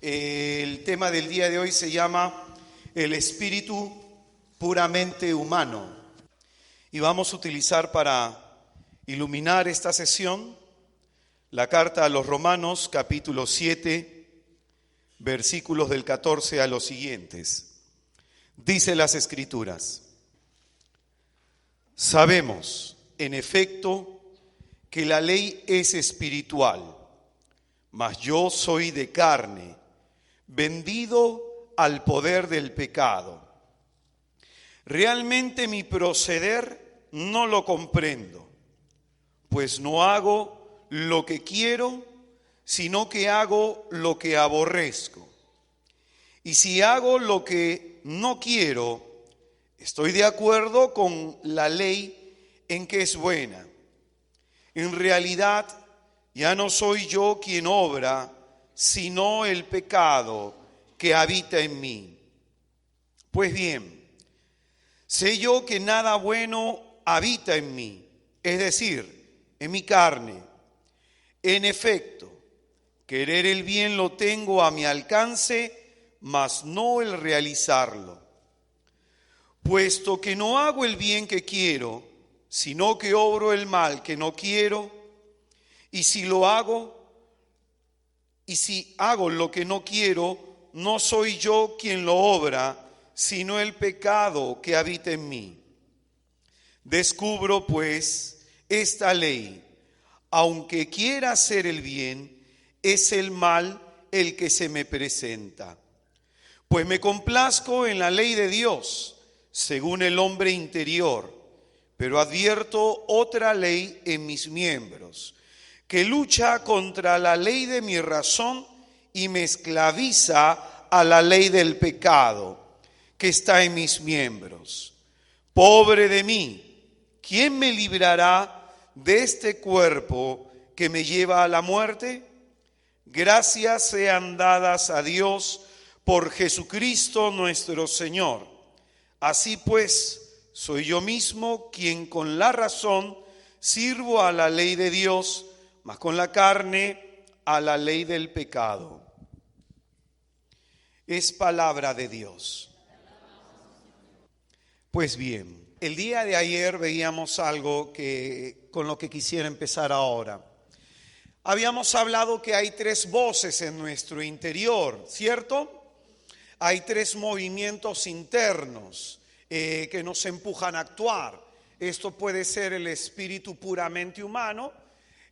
El tema del día de hoy se llama el espíritu puramente humano. Y vamos a utilizar para iluminar esta sesión la carta a los Romanos, capítulo 7, versículos del 14 a los siguientes. Dice las Escrituras: sabemos, en efecto, que la ley es espiritual, mas yo soy de carne, vendido al poder del pecado. Realmente mi proceder no lo comprendo, pues no hago lo que quiero, sino que hago lo que aborrezco. Y si hago lo que no quiero, estoy de acuerdo con la ley en que es buena. En realidad, ya no soy yo quien obra, sino el pecado que habita en mí. Pues bien, sé yo que nada bueno habita en mí, es decir, en mi carne. En efecto, querer el bien lo tengo a mi alcance, mas no el realizarlo. Puesto que no hago el bien que quiero, sino que obro el mal que no quiero, y si hago lo que no quiero, no soy yo quien lo obra, sino el pecado que habita en mí. Descubro, pues, esta ley: aunque quiera hacer el bien, es el mal el que se me presenta. Pues me complazco en la ley de Dios, según el hombre interior, pero advierto otra ley en mis miembros, que lucha contra la ley de mi razón y me esclaviza a la ley del pecado que está en mis miembros. Pobre de mí, ¿quién me librará de este cuerpo que me lleva a la muerte? Gracias sean dadas a Dios por Jesucristo nuestro Señor. Así pues, soy yo mismo quien con la razón sirvo a la ley de Dios, mas con la carne a la ley del pecado. Es palabra de Dios. Pues bien, el día de ayer veíamos algo con lo que quisiera empezar ahora. Habíamos hablado que hay tres voces en nuestro interior, ¿cierto? Hay tres movimientos internos que nos empujan a actuar. Esto puede ser el espíritu puramente humano,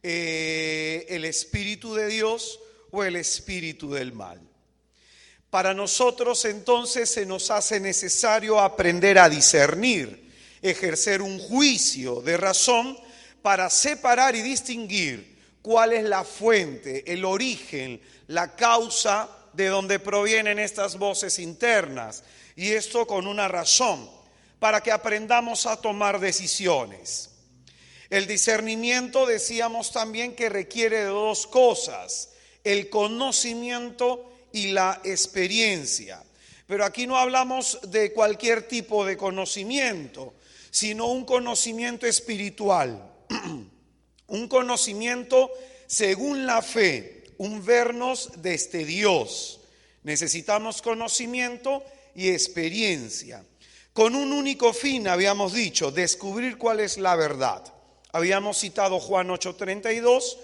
el espíritu de Dios o el espíritu del mal. Para nosotros entonces se nos hace necesario aprender a discernir, ejercer un juicio de razón para separar y distinguir cuál es la fuente, el origen, la causa de donde provienen estas voces internas. Y esto con una razón, para que aprendamos a tomar decisiones. El discernimiento, decíamos también, que requiere de dos cosas: el conocimiento y la experiencia. Pero aquí no hablamos de cualquier tipo de conocimiento, sino un conocimiento espiritual, un conocimiento según la fe, un vernos desde Dios. Necesitamos conocimiento y experiencia, con un único fin, habíamos dicho: descubrir cuál es la verdad. Habíamos citado Juan 8:32,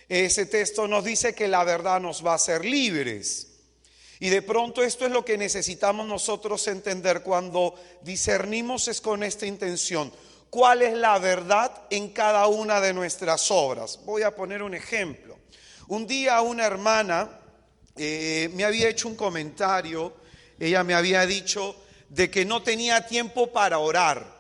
ese texto nos dice que la verdad nos va a hacer libres. Y de pronto esto es lo que necesitamos nosotros entender cuando discernimos, es con esta intención: ¿cuál es la verdad en cada una de nuestras obras? Voy a poner un ejemplo. Un día una hermana me había hecho un comentario. Ella me había dicho de que no tenía tiempo para orar.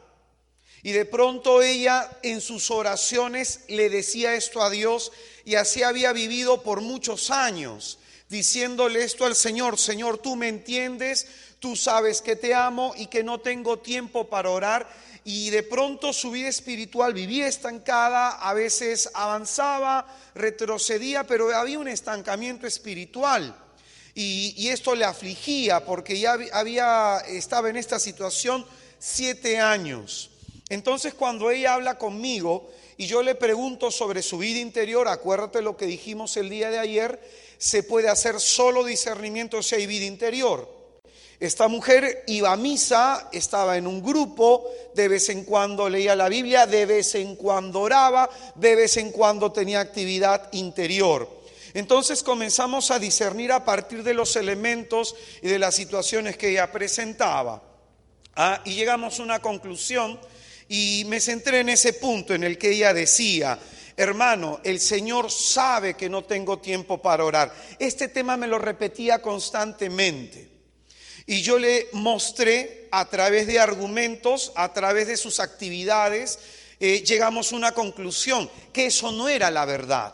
Y de pronto ella en sus oraciones le decía esto a Dios, y así había vivido por muchos años, diciéndole esto al Señor: Señor, tú me entiendes, tú sabes que te amo y que no tengo tiempo para orar. Y de pronto su vida espiritual vivía estancada, a veces avanzaba, retrocedía, pero había un estancamiento espiritual. Y esto le afligía porque ya estaba en esta situación 7 años. Entonces cuando ella habla conmigo y yo le pregunto sobre su vida interior, acuérdate lo que dijimos el día de ayer, se puede hacer solo discernimiento si hay vida interior. Esta mujer iba a misa, estaba en un grupo, de vez en cuando leía la Biblia, de vez en cuando oraba, de vez en cuando tenía actividad interior. Entonces comenzamos a discernir a partir de los elementos y de las situaciones que ella presentaba. Y llegamos a una conclusión y me centré en ese punto en el que ella decía: hermano, el Señor sabe que no tengo tiempo para orar. Este tema me lo repetía constantemente. Y yo le mostré a través de argumentos, a través de sus actividades, llegamos a una conclusión, que eso no era la verdad.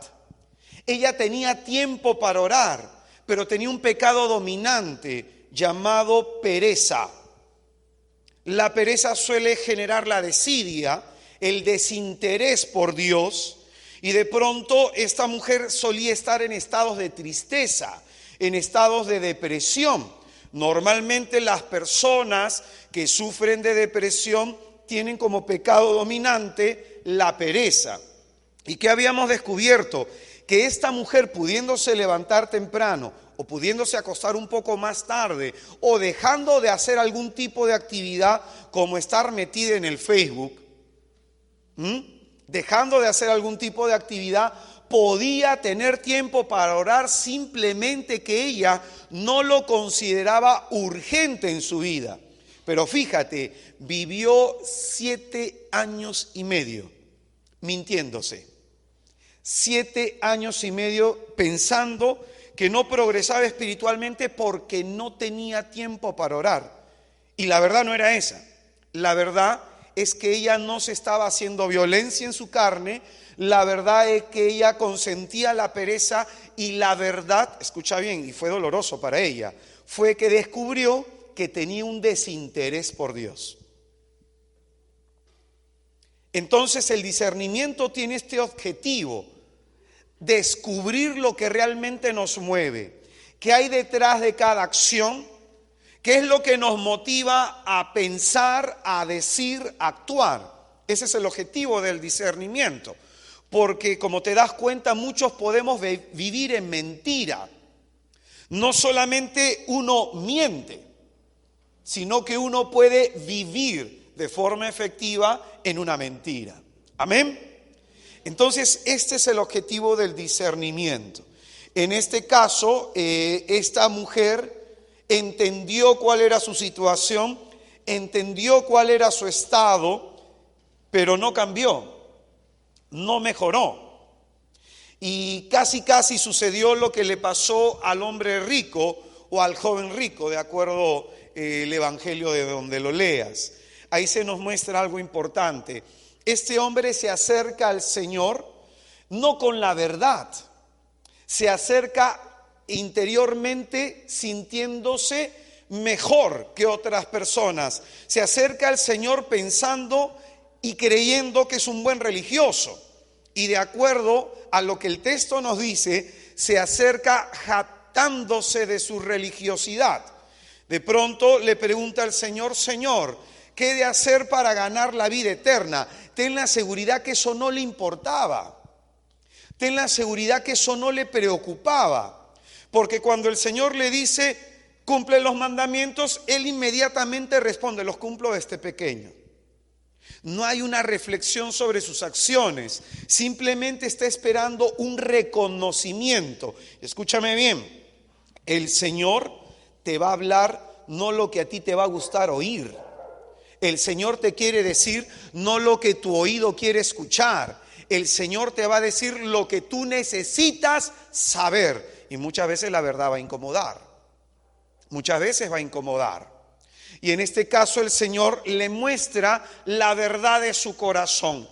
Ella tenía tiempo para orar, pero tenía un pecado dominante llamado pereza. La pereza suele generar la desidia, el desinterés por Dios, y de pronto esta mujer solía estar en estados de tristeza, en estados de depresión. Normalmente las personas que sufren de depresión tienen como pecado dominante la pereza. ¿Y qué habíamos descubierto? Que esta mujer, pudiéndose levantar temprano o pudiéndose acostar un poco más tarde o dejando de hacer algún tipo de actividad como estar metida en el Facebook, dejando de hacer algún tipo de actividad, podía tener tiempo para orar, simplemente que ella no lo consideraba urgente en su vida. Pero fíjate, vivió 7 años y medio mintiéndose. 7 años y medio pensando que no progresaba espiritualmente porque no tenía tiempo para orar. Y la verdad no era esa. La verdad es que ella no se estaba haciendo violencia en su carne. La verdad es que ella consentía la pereza, y la verdad, escucha bien, y fue doloroso para ella, fue que descubrió que tenía un desinterés por Dios. Entonces el discernimiento tiene este objetivo: descubrir lo que realmente nos mueve, qué hay detrás de cada acción, qué es lo que nos motiva a pensar, a decir, a actuar. Ese es el objetivo del discernimiento. Porque como te das cuenta, muchos podemos vivir en mentira. No solamente uno miente, sino que uno puede vivir de forma efectiva en una mentira. Amén. Entonces, este es el objetivo del discernimiento. En este caso, esta mujer entendió cuál era su situación, entendió cuál era su estado, pero no cambió. No mejoró. Y casi sucedió lo que le pasó al hombre rico o al joven rico, de acuerdo el evangelio de donde lo leas. Ahí se nos muestra algo importante. Este hombre se acerca al Señor no con la verdad, se acerca interiormente sintiéndose mejor que otras personas. Se acerca al Señor pensando y creyendo que es un buen religioso, y de acuerdo a lo que el texto nos dice, se acerca jactándose de su religiosidad. De pronto le pregunta al Señor: Señor, ¿qué he de hacer para ganar la vida eterna? Ten la seguridad que eso no le importaba, ten la seguridad que eso no le preocupaba, porque cuando el Señor le dice: cumple los mandamientos, él inmediatamente responde: los cumplo desde pequeño. No hay una reflexión sobre sus acciones, simplemente está esperando un reconocimiento. Escúchame bien, el Señor te va a hablar no lo que a ti te va a gustar oír. El Señor te quiere decir no lo que tu oído quiere escuchar. El Señor te va a decir lo que tú necesitas saber. Y muchas veces la verdad va a incomodar. Muchas veces va a incomodar. Y en este caso el Señor le muestra la verdad de su corazón,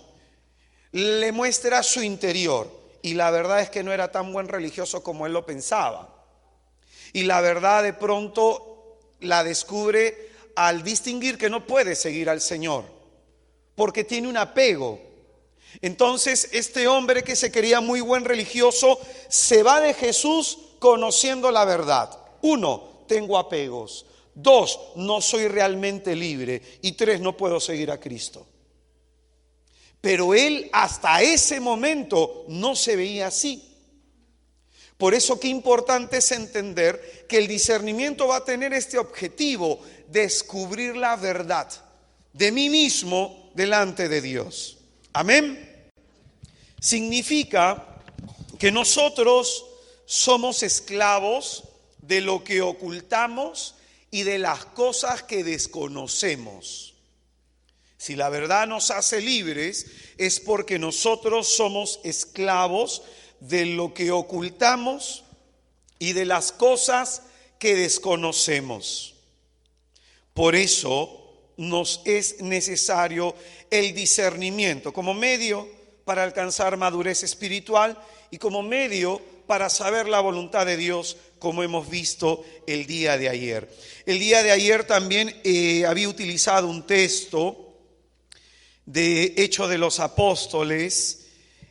le muestra su interior, y la verdad es que no era tan buen religioso como él lo pensaba. Y la verdad de pronto la descubre al distinguir que no puede seguir al Señor, porque tiene un apego. Entonces este hombre que se creía muy buen religioso se va de Jesús conociendo la verdad. 1, tengo apegos. 2, no soy realmente libre. Y 3, no puedo seguir a Cristo. Pero él hasta ese momento no se veía así. Por eso qué importante es entender que el discernimiento va a tener este objetivo: descubrir la verdad de mí mismo delante de Dios. Amén. Significa que nosotros somos esclavos de lo que ocultamos y de las cosas que desconocemos. Si la verdad nos hace libres, es porque nosotros somos esclavos de lo que ocultamos y de las cosas que desconocemos. Por eso nos es necesario el discernimiento como medio para alcanzar madurez espiritual y como medio para saber la voluntad de Dios, como hemos visto el día de ayer. El día de ayer también había utilizado un texto de Hechos de los Apóstoles,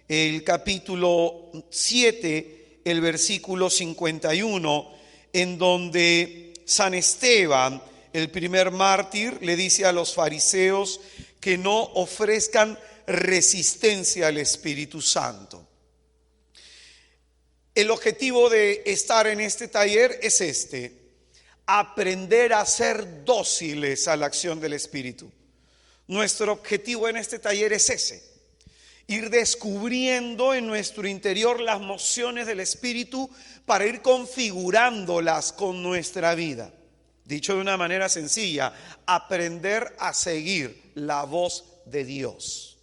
el capítulo 7, el versículo 51, en donde San Esteban, el primer mártir, le dice a los fariseos que no ofrezcan resistencia al Espíritu Santo. El objetivo de estar en este taller es aprender a ser dóciles a la acción del Espíritu. Nuestro objetivo en este taller es ir descubriendo en nuestro interior las mociones del Espíritu para ir configurándolas con nuestra vida. Dicho de una manera sencilla, aprender a seguir la voz de Dios.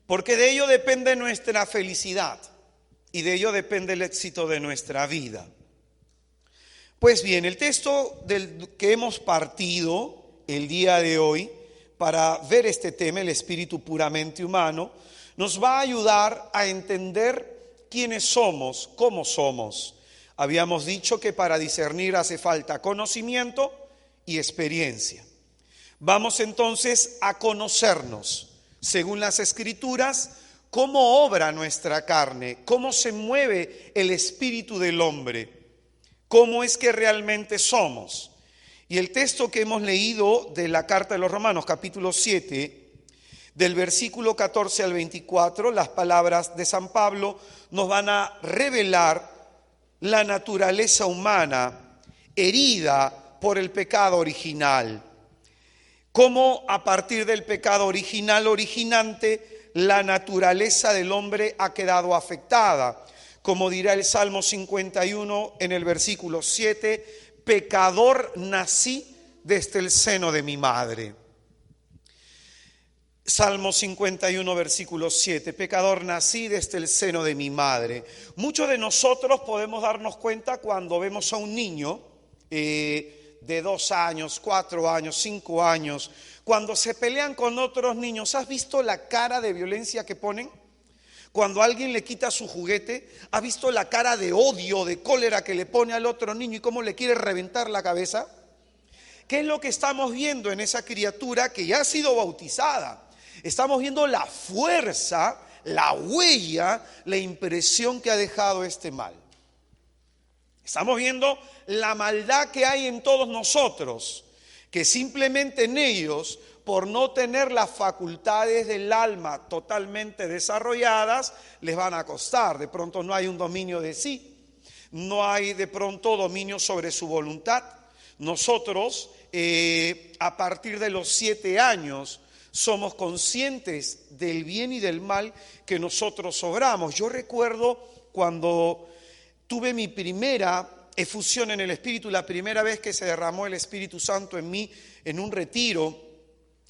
Porque de ello depende nuestra felicidad y de ello depende el éxito de nuestra vida. Pues bien, el texto del que hemos partido el día de hoy para ver este tema, el espíritu puramente humano, nos va a ayudar a entender quiénes somos, cómo somos. Habíamos dicho que para discernir hace falta conocimiento y experiencia. Vamos entonces a conocernos, según las Escrituras, cómo obra nuestra carne, cómo se mueve el espíritu del hombre, cómo es que realmente somos. Y el texto que hemos leído de la carta de los Romanos, capítulo 7, del versículo 14 al 24, las palabras de San Pablo nos van a revelar la naturaleza humana herida por el pecado original. Cómo a partir del pecado original originante, la naturaleza del hombre ha quedado afectada. Como dirá el Salmo 51 en el versículo 7, pecador nací desde el seno de mi madre. Salmo 51, versículo 7, pecador nací desde el seno de mi madre. Muchos de nosotros podemos darnos cuenta cuando vemos a un niño de 2 años, 4 años, 5 años, cuando se pelean con otros niños. ¿Has visto la cara de violencia que ponen? Cuando alguien le quita su juguete, ¿ha visto la cara de odio, de cólera que le pone al otro niño y cómo le quiere reventar la cabeza? ¿Qué es lo que estamos viendo en esa criatura que ya ha sido bautizada? Estamos viendo la fuerza, la huella, la impresión que ha dejado este mal. Estamos viendo la maldad que hay en todos nosotros, que simplemente en ellos, por no tener las facultades del alma totalmente desarrolladas, les van a costar. De pronto no hay un dominio de sí, no hay de pronto dominio sobre su voluntad. Nosotros, a partir de los 7 años, somos conscientes del bien y del mal que nosotros obramos. Yo recuerdo cuando tuve mi primera efusión en el Espíritu, la primera vez que se derramó el Espíritu Santo en mí en un retiro,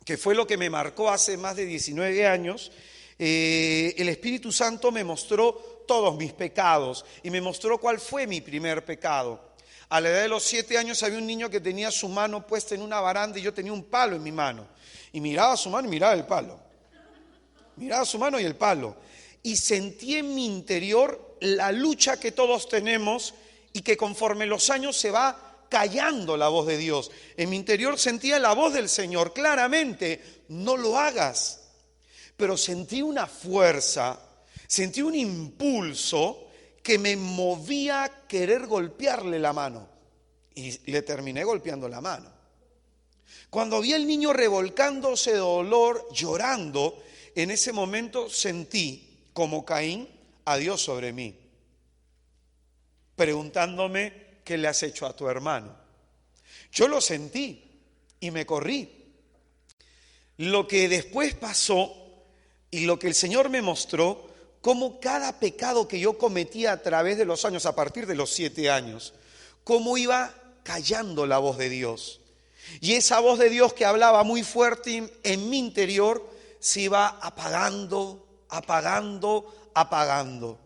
que fue lo que me marcó hace más de 19 años, el Espíritu Santo me mostró todos mis pecados y me mostró cuál fue mi primer pecado. A la edad de los 7 años había un niño que tenía su mano puesta en una baranda y yo tenía un palo en mi mano. Y miraba su mano y miraba el palo. Miraba su mano y el palo. Y sentí en mi interior la lucha que todos tenemos y que conforme los años se va callando la voz de Dios. En mi interior sentía la voz del Señor claramente: no lo hagas. Pero sentí una fuerza, sentí un impulso que me movía a querer golpearle la mano. Y le terminé golpeando la mano. Cuando vi al niño revolcándose de dolor, llorando, en ese momento sentí, como Caín, a Dios sobre mí. preguntándome qué le has hecho a tu hermano. Yo lo sentí y me corrí. Lo que después pasó y lo que el Señor me mostró, cómo cada pecado que yo cometía a través de los años, a partir de los 7 años, cómo iba callando la voz de Dios. Y esa voz de Dios que hablaba muy fuerte en mi interior se iba apagando, apagando.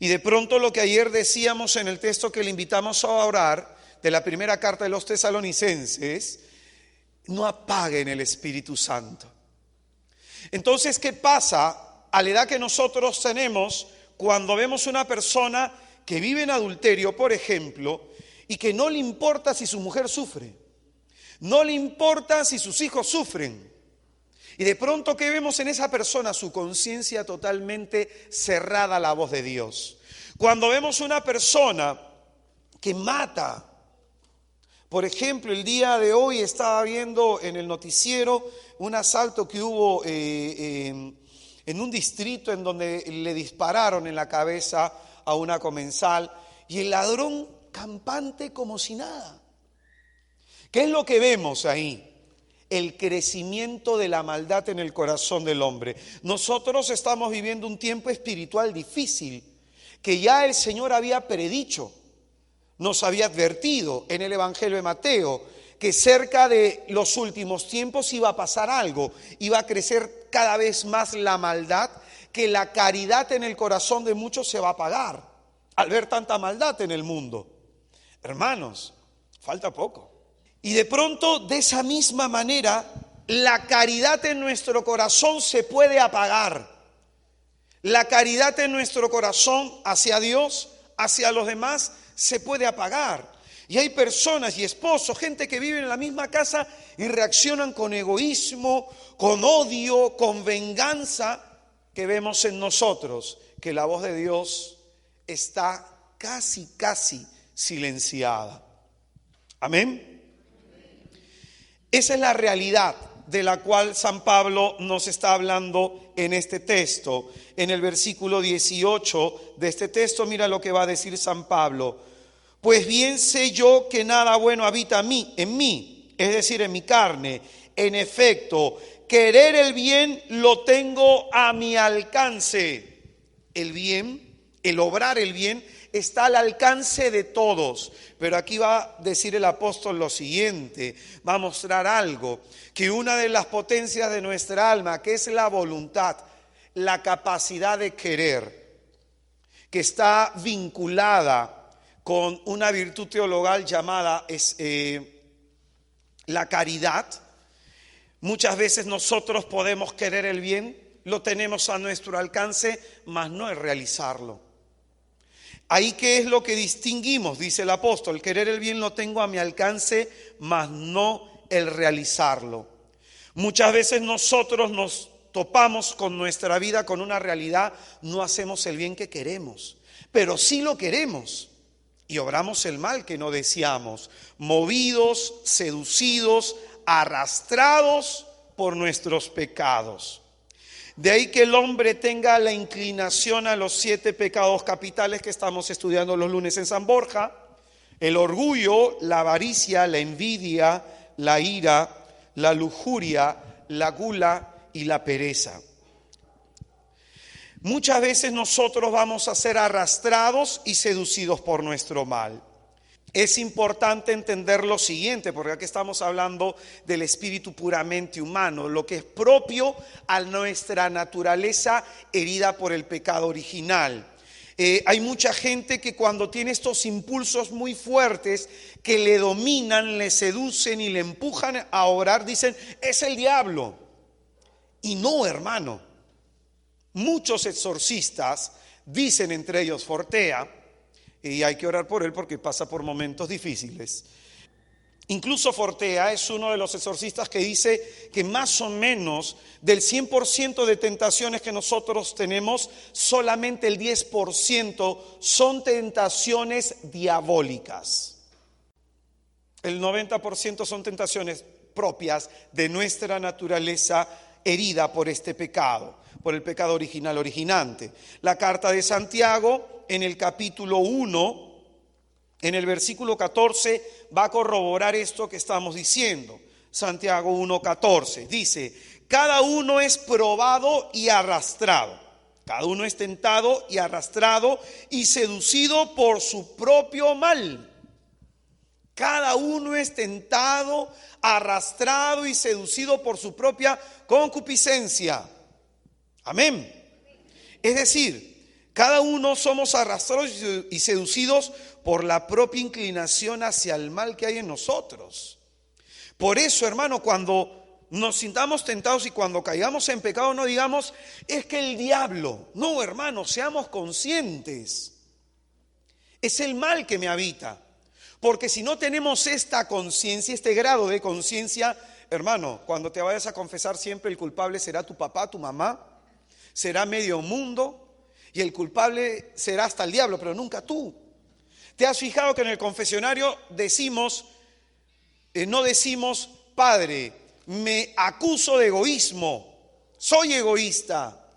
Y de pronto lo que ayer decíamos en el texto que le invitamos a orar, de la primera carta de los Tesalonicenses, no apaguen el Espíritu Santo. Entonces, ¿qué pasa a la edad que nosotros tenemos cuando vemos una persona que vive en adulterio, por ejemplo, y que no le importa si su mujer sufre, no le importa si sus hijos sufren? Y de pronto, ¿qué vemos en esa persona? Su conciencia totalmente cerrada a la voz de Dios. Cuando vemos una persona que mata, por ejemplo, el día de hoy estaba viendo en el noticiero un asalto que hubo en un distrito en donde le dispararon en la cabeza a una comensal y el ladrón campante como si nada. ¿Qué es lo que vemos ahí? El crecimiento de la maldad en el corazón del hombre. Nosotros estamos viviendo un tiempo espiritual difícil que ya el Señor había predicho. Nos había advertido en el Evangelio de Mateo que cerca de los últimos tiempos iba a pasar algo, iba a crecer cada vez más la maldad, que la caridad en el corazón de muchos se va a apagar al ver tanta maldad en el mundo. Hermanos, falta poco. Y de pronto, de esa misma manera, la caridad en nuestro corazón se puede apagar. La caridad en nuestro corazón hacia Dios, hacia los demás, se puede apagar. Y hay personas y esposos, gente que vive en la misma casa y reaccionan con egoísmo, con odio, con venganza, que vemos en nosotros, que la voz de Dios está casi silenciada. Amén. Esa es la realidad de la cual San Pablo nos está hablando en este texto. En el versículo 18 de este texto, mira lo que va a decir San Pablo. Pues bien sé yo que nada bueno habita en mí, es decir, en mi carne. En efecto, querer el bien lo tengo a mi alcance. El bien, el obrar el bien, está al alcance de todos. Pero aquí va a decir el apóstol lo siguiente, va a mostrar algo, que una de las potencias de nuestra alma, que es la voluntad, la capacidad de querer, que está vinculada con una virtud teologal llamada la caridad. Muchas veces nosotros podemos querer el bien, lo tenemos a nuestro alcance, mas no es realizarlo. Ahí, ¿qué es lo que distinguimos? Dice el apóstol, querer el bien lo tengo a mi alcance, mas no el realizarlo. Muchas veces nosotros nos topamos con nuestra vida, con una realidad, no hacemos el bien que queremos, pero sí lo queremos y obramos el mal que no deseamos, movidos, seducidos, arrastrados por nuestros pecados. De ahí que el hombre tenga la inclinación a los 7 pecados capitales que estamos estudiando los lunes en San Borja: el orgullo, la avaricia, la envidia, la ira, la lujuria, la gula y la pereza. Muchas veces nosotros vamos a ser arrastrados y seducidos por nuestro mal. Es importante entender lo siguiente, porque aquí estamos hablando del espíritu puramente humano, lo que es propio a nuestra naturaleza herida por el pecado original. Hay mucha gente que cuando tiene estos impulsos muy fuertes que le dominan, le seducen y le empujan a orar, dicen, es el diablo. Y no, hermano. Muchos exorcistas dicen, entre ellos Fortea, y hay que orar por él porque pasa por momentos difíciles. Incluso Fortea es uno de los exorcistas que dice que más o menos del 100% de tentaciones que nosotros tenemos, solamente el 10% son tentaciones diabólicas. El 90% son tentaciones propias de nuestra naturaleza herida por este pecado, por el pecado original originante. La carta de Santiago, en el capítulo 1, en el versículo 14 va a corroborar esto que estamos diciendo. Santiago 1:14 dice: cada uno es probado y arrastrado. Cada uno es tentado y arrastrado y seducido por su propio mal. Cada uno es tentado, arrastrado y seducido por su propia concupiscencia. Amén. Es decir, cada uno somos arrastrados y seducidos por la propia inclinación hacia el mal que hay en nosotros. Por eso, hermano, cuando nos sintamos tentados y cuando caigamos en pecado, no digamos, es que el diablo. No, hermano, seamos conscientes. Es el mal que me habita. Porque si no tenemos esta conciencia, este grado de conciencia, hermano, cuando te vayas a confesar siempre el culpable será tu papá, tu mamá, será medio mundo y el culpable será hasta el diablo, pero nunca tú. ¿Te has fijado que en el confesionario decimos, no decimos, Padre, me acuso de egoísmo, soy egoísta?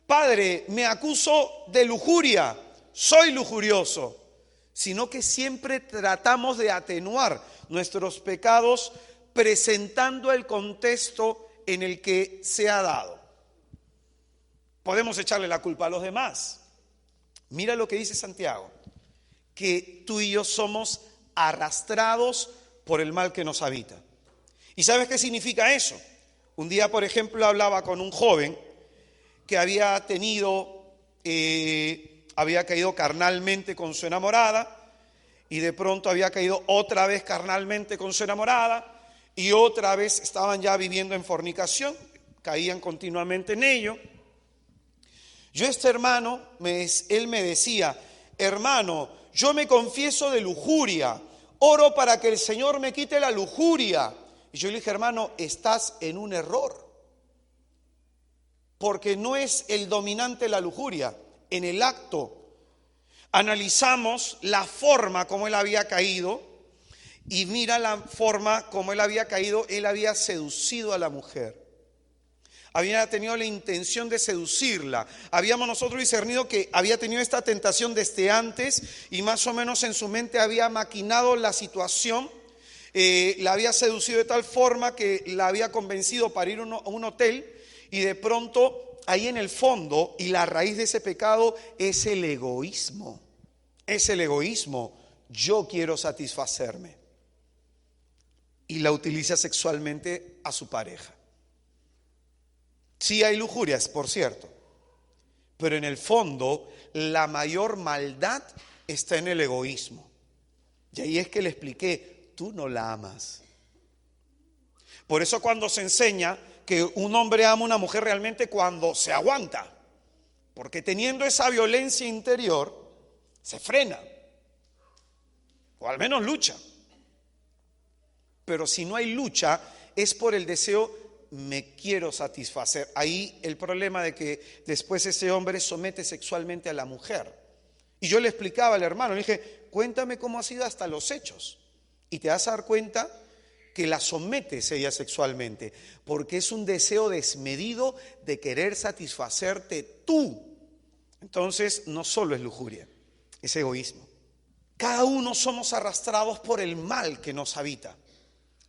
Padre, me acuso de lujuria, soy lujurioso. Sino que siempre tratamos de atenuar nuestros pecados presentando el contexto en el que se ha dado. Podemos echarle la culpa a los demás. Mira lo que dice Santiago, que tú y yo somos arrastrados por el mal que nos habita. ¿Y sabes qué significa eso? Un día, por ejemplo, hablaba con un joven que había caído carnalmente con su enamorada y de pronto había caído otra vez carnalmente con su enamorada y otra vez estaban ya viviendo en fornicación, caían continuamente en ello. Yo, este hermano, él me decía, hermano, yo me confieso de lujuria, oro para que el Señor me quite la lujuria. Y yo le dije, hermano, estás en un error, porque no es el dominante la lujuria. En el acto analizamos la forma como él había caído y mira la forma como él había caído. Él había seducido a la mujer, había tenido la intención de seducirla. Habíamos nosotros discernido que había tenido esta tentación desde antes y más o menos en su mente había maquinado la situación. La había seducido de tal forma que la había convencido para ir a un hotel y de pronto ahí en el fondo y la raíz de ese pecado es el egoísmo. Es el egoísmo. Yo quiero satisfacerme. Y la utiliza sexualmente a su pareja. Sí hay lujurias, por cierto, pero en el fondo la mayor maldad está en el egoísmo. Y ahí es que le expliqué, tú no la amas. Por eso cuando se enseña que un hombre ama a una mujer realmente cuando se aguanta, porque teniendo esa violencia interior se frena, o al menos lucha. Pero si no hay lucha es por el deseo, me quiero satisfacer. Ahí el problema de que después ese hombre somete sexualmente a la mujer. Y yo le explicaba al hermano, le dije, cuéntame cómo ha sido hasta los hechos. Y te vas a dar cuenta que la sometes ella sexualmente, porque es un deseo desmedido de querer satisfacerte tú. Entonces no solo es lujuria, es egoísmo. Cada uno somos arrastrados por el mal que nos habita.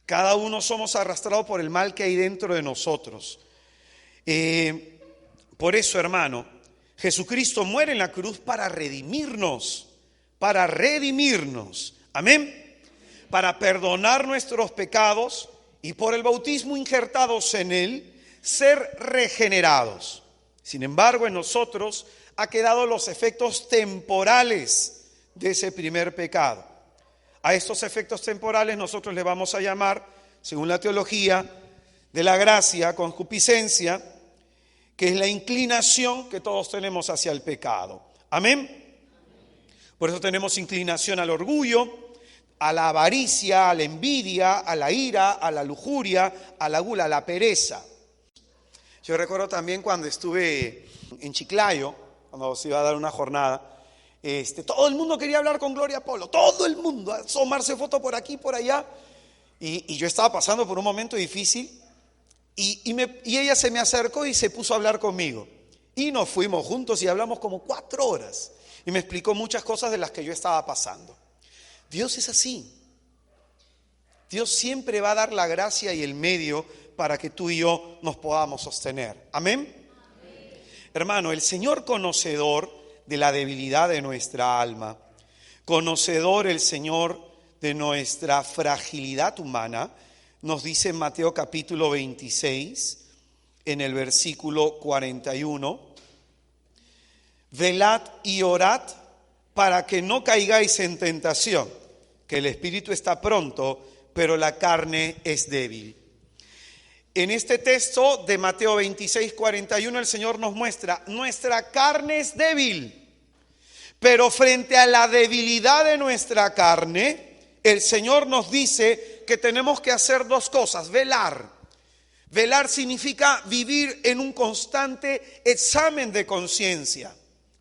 Cada uno somos arrastrados por el mal que hay dentro de nosotros. Por eso, hermano, Jesucristo muere en la cruz para redimirnos. Amén. Para perdonar nuestros pecados y por el bautismo injertados en él, ser regenerados. Sin embargo, en nosotros ha quedado los efectos temporales de ese primer pecado. A estos efectos temporales nosotros le vamos a llamar, según la teología de la gracia, concupiscencia, que es la inclinación que todos tenemos hacia el pecado. Amén. Por eso tenemos inclinación al orgullo, a la avaricia, a la envidia, a la ira, a la lujuria, a la gula, a la pereza. Yo recuerdo también cuando estuve en Chiclayo, cuando se iba a dar una jornada, todo el mundo quería hablar con Gloria Polo, todo el mundo, asomarse foto por aquí, por allá, y yo estaba pasando por un momento difícil, y ella se me acercó y se puso a hablar conmigo, y nos fuimos juntos y hablamos como 4 horas, y me explicó muchas cosas de las que yo estaba pasando. Dios es así. Dios siempre va a dar la gracia y el medio para que tú y yo nos podamos sostener. Amén. Hermano, el Señor conocedor de la debilidad de nuestra alma, conocedor el Señor de nuestra fragilidad humana, nos dice en Mateo capítulo 26, en el versículo 41, velad y orad para que no caigáis en tentación, que el espíritu está pronto, pero la carne es débil. En este texto de Mateo 26, 41, el Señor nos muestra, nuestra carne es débil, pero frente a la debilidad de nuestra carne, el Señor nos dice que tenemos que hacer dos cosas: velar. Velar significa vivir en un constante examen de conciencia.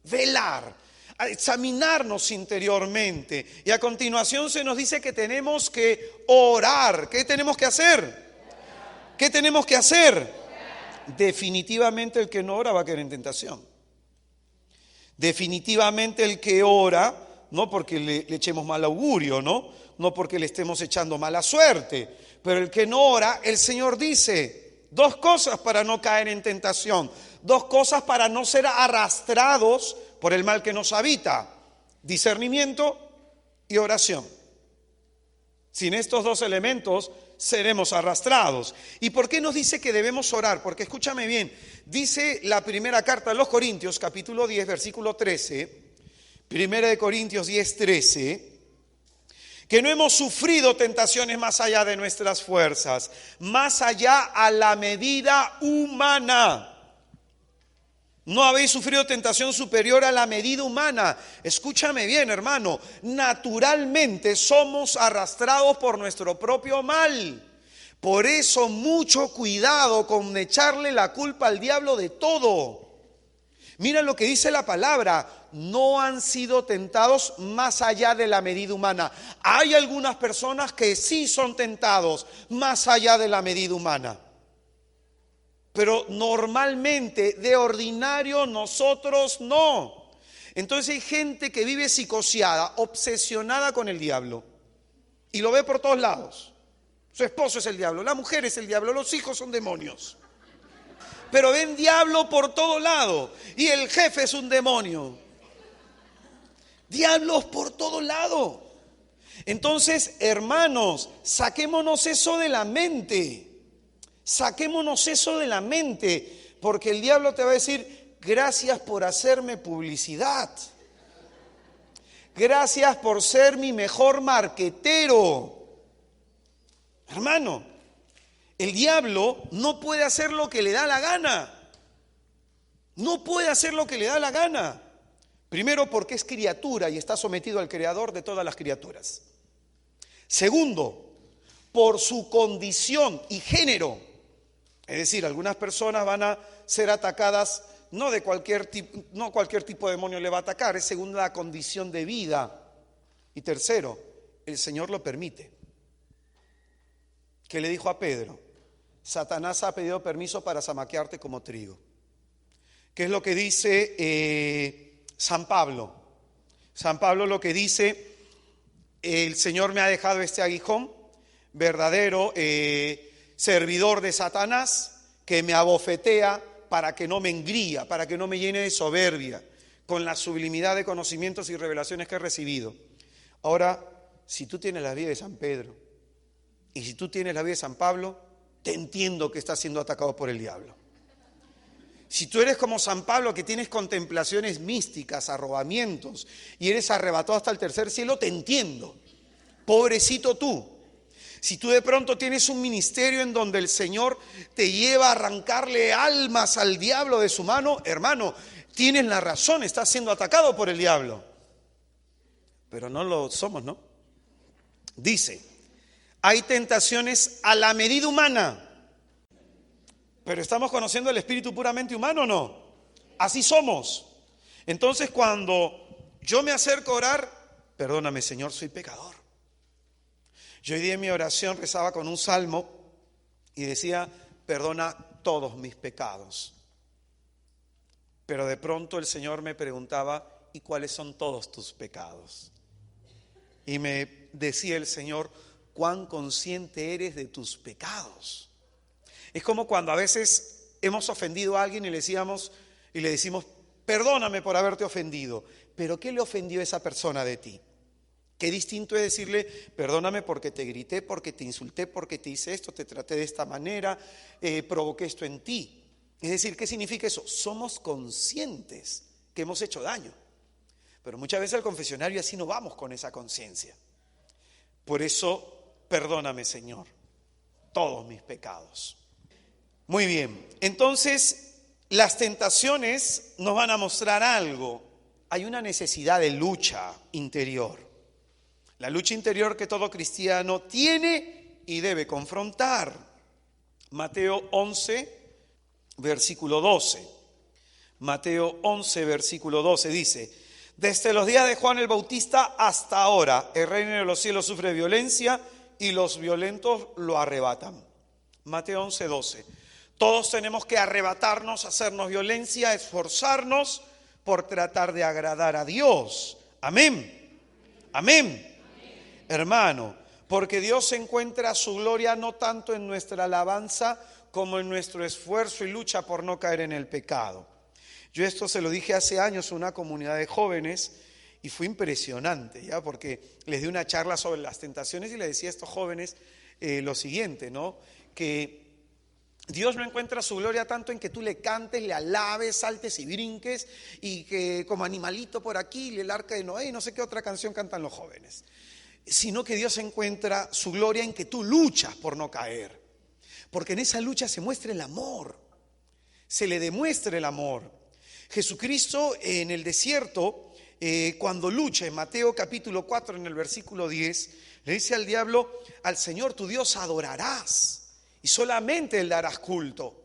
Velar, a examinarnos interiormente. Y a continuación se nos dice que tenemos que orar. ¿Qué tenemos que hacer? ¿Qué tenemos que hacer? Definitivamente el que no ora va a caer en tentación. Definitivamente el que ora, no porque le echemos mal augurio, no porque le estemos echando mala suerte, pero el que no ora, el Señor dice dos cosas para no caer en tentación, dos cosas para no ser arrastrados por el mal que nos habita: discernimiento y oración. Sin estos dos elementos seremos arrastrados. ¿Y por qué nos dice que debemos orar? Porque escúchame bien, dice la primera carta a los Corintios, capítulo 10, versículo 13, primera de Corintios 10, 13, que no hemos sufrido tentaciones más allá de nuestras fuerzas, más allá a la medida humana. No habéis sufrido tentación superior a la medida humana. Escúchame bien, hermano. Naturalmente somos arrastrados por nuestro propio mal. Por eso mucho cuidado con echarle la culpa al diablo de todo. Mira lo que dice la palabra: no han sido tentados más allá de la medida humana. Hay algunas personas que sí son tentados más allá de la medida humana. Pero normalmente, de ordinario, nosotros no. Entonces hay gente que vive psicoseada, obsesionada con el diablo. Y lo ve por todos lados. Su esposo es el diablo, la mujer es el diablo, los hijos son demonios. Pero ven diablo por todo lado. Y el jefe es un demonio. Diablos por todo lado. Entonces, hermanos, saquémonos eso de la mente. Saquémonos eso de la mente, porque el diablo te va a decir: gracias por hacerme publicidad, gracias por ser mi mejor marquetero. Hermano, el diablo no puede hacer lo que le da la gana. No puede hacer lo que le da la gana. Primero, porque es criatura y está sometido al creador de todas las criaturas. Segundo, por su condición y género. Es decir, algunas personas van a ser atacadas, no cualquier tipo de demonio le va a atacar, es según la condición de vida. Y tercero, el Señor lo permite. ¿Qué le dijo a Pedro? Satanás ha pedido permiso para zamaquearte como trigo. ¿Qué es lo que dice San Pablo? San Pablo lo que dice: el Señor me ha dejado este aguijón, verdadero servidor de Satanás, que me abofetea para que no me engría, para que no me llene de soberbia, con la sublimidad de conocimientos y revelaciones que he recibido. Ahora, si tú tienes la vida de San Pedro y si tú tienes la vida de San Pablo, te entiendo que estás siendo atacado por el diablo. Si tú eres como San Pablo, que tienes contemplaciones místicas, arrobamientos, y eres arrebatado hasta el tercer cielo, te entiendo. Pobrecito tú. Si tú de pronto tienes un ministerio en donde el Señor te lleva a arrancarle almas al diablo de su mano, hermano, tienes la razón, estás siendo atacado por el diablo. Pero no lo somos, ¿no? Dice, hay tentaciones a la medida humana. Pero ¿estamos conociendo el espíritu puramente humano o no? Así somos. Entonces, cuando yo me acerco a orar, perdóname, Señor, soy pecador. Yo hoy día en mi oración rezaba con un salmo y decía: perdona todos mis pecados. Pero de pronto el Señor me preguntaba: ¿y cuáles son todos tus pecados? Y me decía el Señor, cuán consciente eres de tus pecados. Es como cuando a veces hemos ofendido a alguien y le decimos, perdóname por haberte ofendido. Pero ¿qué le ofendió a esa persona de ti? Qué distinto es decirle, perdóname porque te grité, porque te insulté, porque te hice esto, te traté de esta manera, provoqué esto en ti. Es decir, ¿qué significa eso? Somos conscientes que hemos hecho daño. Pero muchas veces al confesionario así no vamos con esa conciencia. Por eso, perdóname, Señor, todos mis pecados. Muy bien, entonces las tentaciones nos van a mostrar algo. Hay una necesidad de lucha interior. La lucha interior que todo cristiano tiene y debe confrontar. Mateo 11, versículo 12. Mateo 11, versículo 12 dice: desde los días de Juan el Bautista hasta ahora, el reino de los cielos sufre violencia y los violentos lo arrebatan. Mateo 11, 12. Todos tenemos que arrebatarnos, hacernos violencia, esforzarnos por tratar de agradar a Dios. Amén. Amén. Hermano, porque Dios encuentra su gloria no tanto en nuestra alabanza como en nuestro esfuerzo y lucha por no caer en el pecado. Yo esto se lo dije hace años a una comunidad de jóvenes y fue impresionante, ¿ya? Porque les di una charla sobre las tentaciones y les decía a estos jóvenes lo siguiente, ¿no? Que Dios no encuentra su gloria tanto en que tú le cantes, le alabes, saltes y brinques y que como animalito por aquí, el arca de Noé y no sé qué otra canción cantan los jóvenes, sino que Dios encuentra su gloria en que tú luchas por no caer, porque en esa lucha se muestra el amor, se le demuestra el amor. Jesucristo en el desierto, cuando lucha en Mateo capítulo 4 en el versículo 10, le dice al diablo, al Señor tu Dios adorarás y solamente Él darás culto.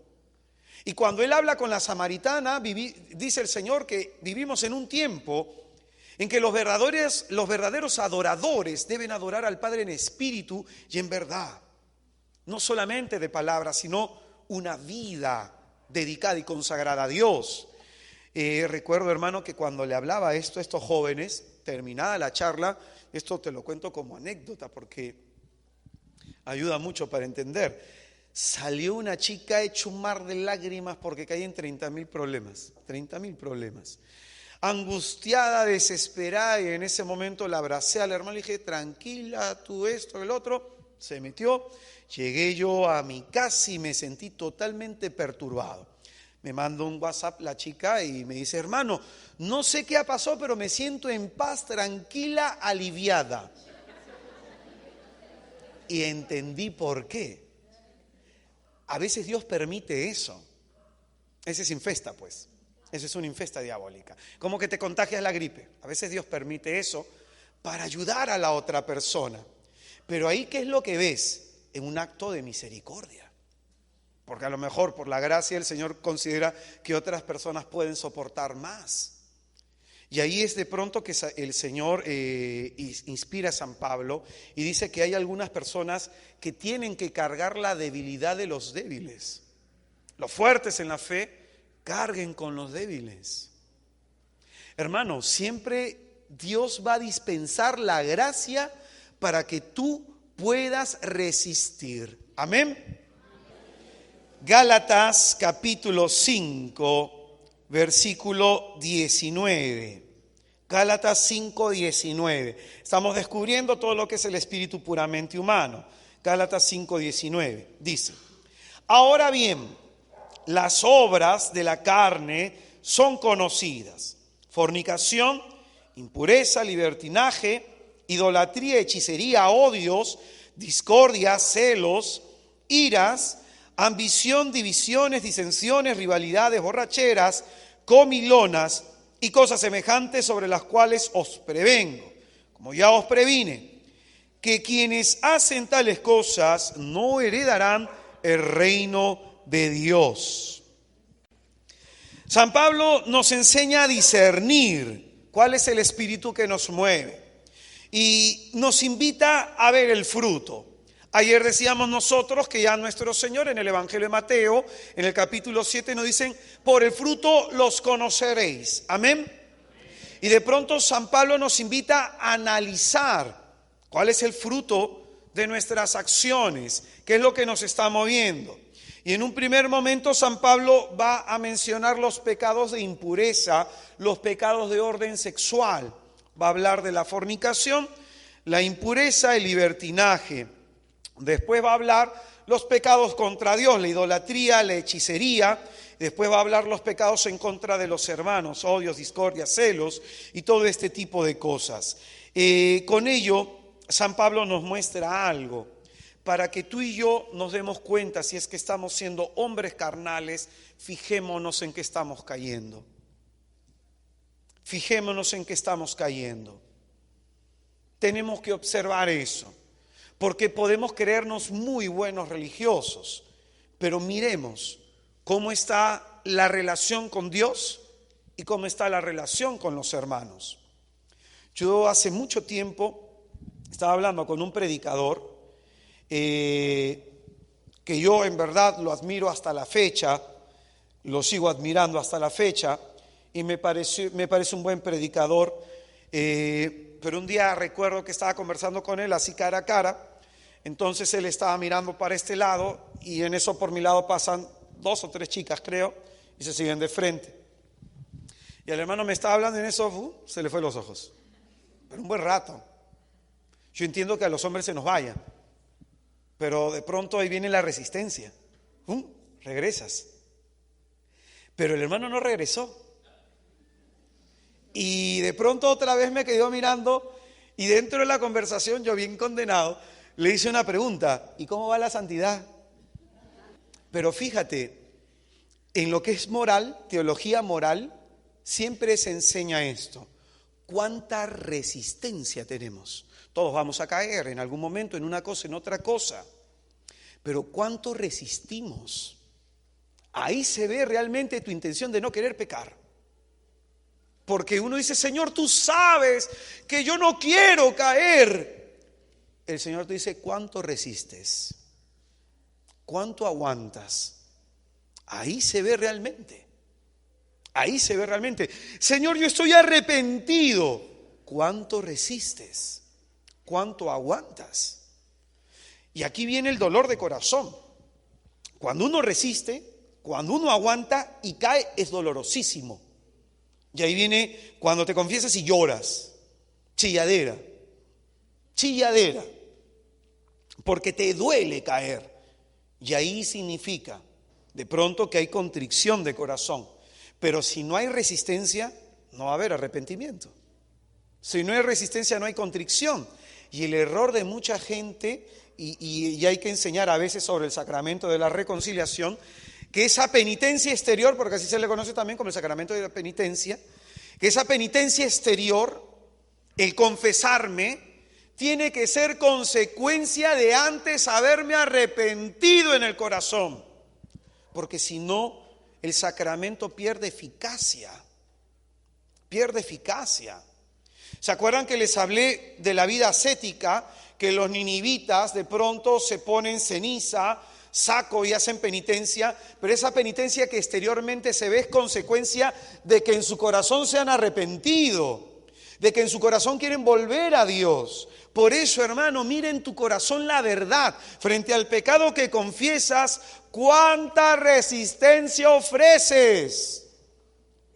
Y cuando Él habla con la samaritana, dice el Señor que vivimos en un tiempo en que los verdaderos adoradores deben adorar al Padre en espíritu y en verdad. No solamente de palabras, sino una vida dedicada y consagrada a Dios. Recuerdo, hermano, que cuando le hablaba esto a estos jóvenes, terminada la charla, esto te lo cuento como anécdota porque ayuda mucho para entender. Salió una chica hecha un mar de lágrimas porque caía en 30.000 problemas, 30.000 problemas. Angustiada, desesperada, y en ese momento la abracé al hermano y le dije, tranquila, tú esto, el otro. Se metió, llegué yo a mi casa y me sentí totalmente perturbado. Me manda un WhatsApp la chica y me dice, hermano, no sé qué ha pasado, pero me siento en paz, tranquila, aliviada. Y entendí por qué. A veces Dios permite eso. Ese es infesta, pues. Esa es una infesta diabólica. Como que te contagias la gripe. A veces Dios permite eso para ayudar a la otra persona. Pero ahí, ¿qué es lo que ves? En un acto de misericordia. Porque a lo mejor por la gracia el Señor considera que otras personas pueden soportar más. Y ahí es de pronto que el Señor inspira a San Pablo y dice que hay algunas personas que tienen que cargar la debilidad de los débiles. Los fuertes en la fe carguen con los débiles. Hermano, siempre Dios va a dispensar la gracia para que tú puedas resistir. Amén. Gálatas capítulo 5. Versículo 19. Gálatas 5, 19. Estamos descubriendo todo lo que es el espíritu puramente humano. Gálatas 5, 19. Dice, ahora bien, las obras de la carne son conocidas: fornicación, impureza, libertinaje, idolatría, hechicería, odios, discordia, celos, iras, ambición, divisiones, disensiones, rivalidades, borracheras, comilonas y cosas semejantes, sobre las cuales os prevengo, como ya os previne, que quienes hacen tales cosas no heredarán el reino de Dios. San Pablo nos enseña a discernir cuál es el espíritu que nos mueve y nos invita a ver el fruto. Ayer decíamos nosotros que ya nuestro Señor en el Evangelio de Mateo, en el capítulo 7, nos dicen, por el fruto los conoceréis. Amén. Y de pronto San Pablo nos invita a analizar cuál es el fruto de nuestras acciones, qué es lo que nos está moviendo. Y en un primer momento San Pablo va a mencionar los pecados de impureza, los pecados de orden sexual. Va a hablar de la fornicación, la impureza, el libertinaje. Después va a hablar los pecados contra Dios, la idolatría, la hechicería. Después va a hablar los pecados en contra de los hermanos, odios, discordias, celos y todo este tipo de cosas. Con ello, San Pablo nos muestra algo para que tú y yo nos demos cuenta si es que estamos siendo hombres carnales. Fijémonos en qué estamos cayendo. Fijémonos en qué estamos cayendo. Tenemos que observar eso, porque podemos creernos muy buenos religiosos, pero miremos cómo está la relación con Dios y cómo está la relación con los hermanos. Yo hace mucho tiempo estaba hablando con un predicador que yo en verdad lo admiro hasta la fecha, lo sigo admirando hasta la fecha, y me parece un buen predicador, pero un día recuerdo que estaba conversando con él así cara a cara. Entonces él estaba mirando para este lado y en eso por mi lado pasan 2 o 3 chicas, creo, y se siguen de frente. Y el hermano me estaba hablando y en eso se le fue los ojos. Pero un buen rato. Yo entiendo que a los hombres se nos vaya, pero de pronto ahí viene la resistencia. Regresas. Pero el hermano no regresó. Y de pronto otra vez me quedó mirando y dentro de la conversación, yo bien condenado, le hice una pregunta: ¿y cómo va la santidad? Pero fíjate, en lo que es moral, teología moral, siempre se enseña esto. ¿Cuánta resistencia tenemos? Todos vamos a caer en algún momento en una cosa, en otra cosa. Pero ¿cuánto resistimos? Ahí se ve realmente tu intención de no querer pecar. Porque uno dice: Señor, tú sabes que yo no quiero caer. El Señor te dice: ¿cuánto resistes? ¿Cuánto aguantas? Ahí se ve realmente. Ahí se ve realmente. Señor, yo estoy arrepentido. ¿Cuánto resistes? ¿Cuánto aguantas? Y aquí viene el dolor de corazón. Cuando uno resiste, cuando uno aguanta y cae, es dolorosísimo. Y ahí viene cuando te confiesas y lloras. Chilladera. Chilladera. Porque te duele caer. Y ahí significa de pronto que hay contrición de corazón. Pero si no hay resistencia, no va a haber arrepentimiento. Si no hay resistencia, no hay contrición. Y el error de mucha gente, y hay que enseñar a veces sobre el sacramento de la reconciliación, que esa penitencia exterior, porque así se le conoce también como el sacramento de la penitencia, que esa penitencia exterior, el confesarme, tiene que ser consecuencia de antes haberme arrepentido en el corazón. Porque si no, el sacramento pierde eficacia. Pierde eficacia. ¿Se acuerdan que les hablé de la vida ascética? Que los ninivitas de pronto se ponen ceniza, saco y hacen penitencia, pero esa penitencia que exteriormente se ve es consecuencia de que en su corazón se han arrepentido, de que en su corazón quieren volver a Dios. Por eso, hermano, mira en tu corazón la verdad. Frente al pecado que confiesas, ¿cuánta resistencia ofreces?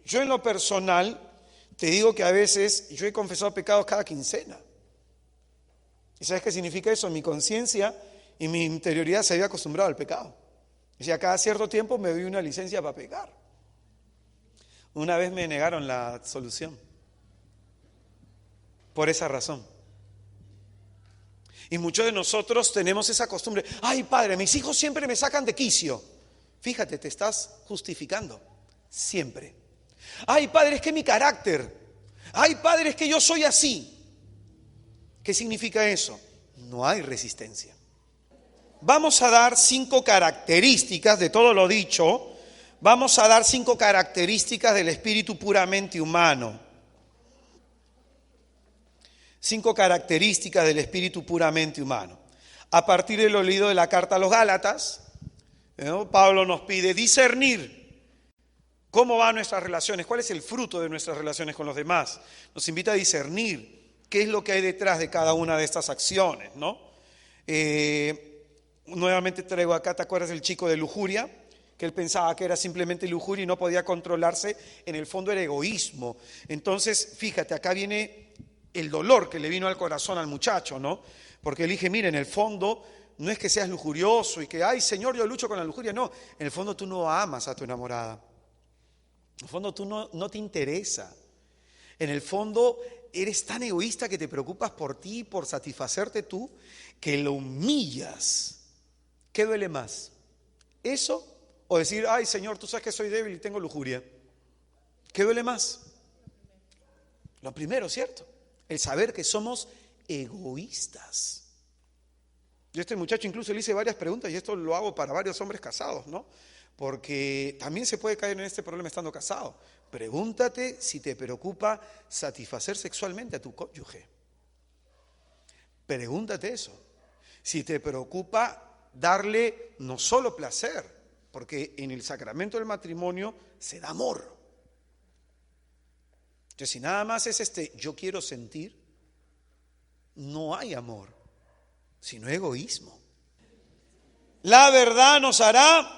Yo en lo personal te digo que a veces yo he confesado pecados cada quincena. ¿Y sabes qué significa eso? Mi conciencia y mi interioridad se había acostumbrado al pecado. O sea, cada cierto tiempo me doy una licencia para pecar. Una vez me negaron la solución. Por esa razón. Y muchos de nosotros tenemos esa costumbre. Ay, padre, mis hijos siempre me sacan de quicio. Fíjate, te estás justificando. Siempre. Ay, padre, es que mi carácter. Ay, padre, es que yo soy así. ¿Qué significa eso? No hay resistencia. Vamos a dar 5 características de todo lo dicho. Vamos a dar 5 características del espíritu puramente humano. 5 características del espíritu puramente humano. A partir de lo leído de la carta a los Gálatas, Pablo nos pide discernir ¿Cómo van nuestras relaciones? ¿Cuál es el fruto de nuestras relaciones con los demás? Nos invita a discernir qué es lo que hay detrás de cada una de estas acciones, ¿no? Nuevamente traigo acá, ¿te acuerdas del chico de lujuria? Que él pensaba que era simplemente lujuria y no podía controlarse. En el fondo era egoísmo. Entonces, fíjate, acá viene el dolor que le vino al corazón al muchacho, ¿no? Porque él dije, mira, en el fondo no es que seas lujurioso y que, ay, Señor, yo lucho con la lujuria. No, en el fondo tú no amas a tu enamorada. En el fondo tú no te interesa. En el fondo eres tan egoísta que te preocupas por ti, por satisfacerte tú, que lo humillas. ¿Qué duele más? ¿Eso o decir, ay, Señor, tú sabes que soy débil y tengo lujuria? ¿Qué duele más? Lo primero, ¿cierto? El saber que somos egoístas. Yo a este muchacho incluso le hice varias preguntas y esto lo hago para varios hombres casados, ¿no? Porque también se puede caer en este problema estando casado. Pregúntate si te preocupa satisfacer sexualmente a tu cónyuge. Pregúntate eso. Si te preocupa darle no solo placer, porque en el sacramento del matrimonio se da amor. Entonces, si nada más es yo quiero sentir, no hay amor, sino egoísmo. La verdad nos hará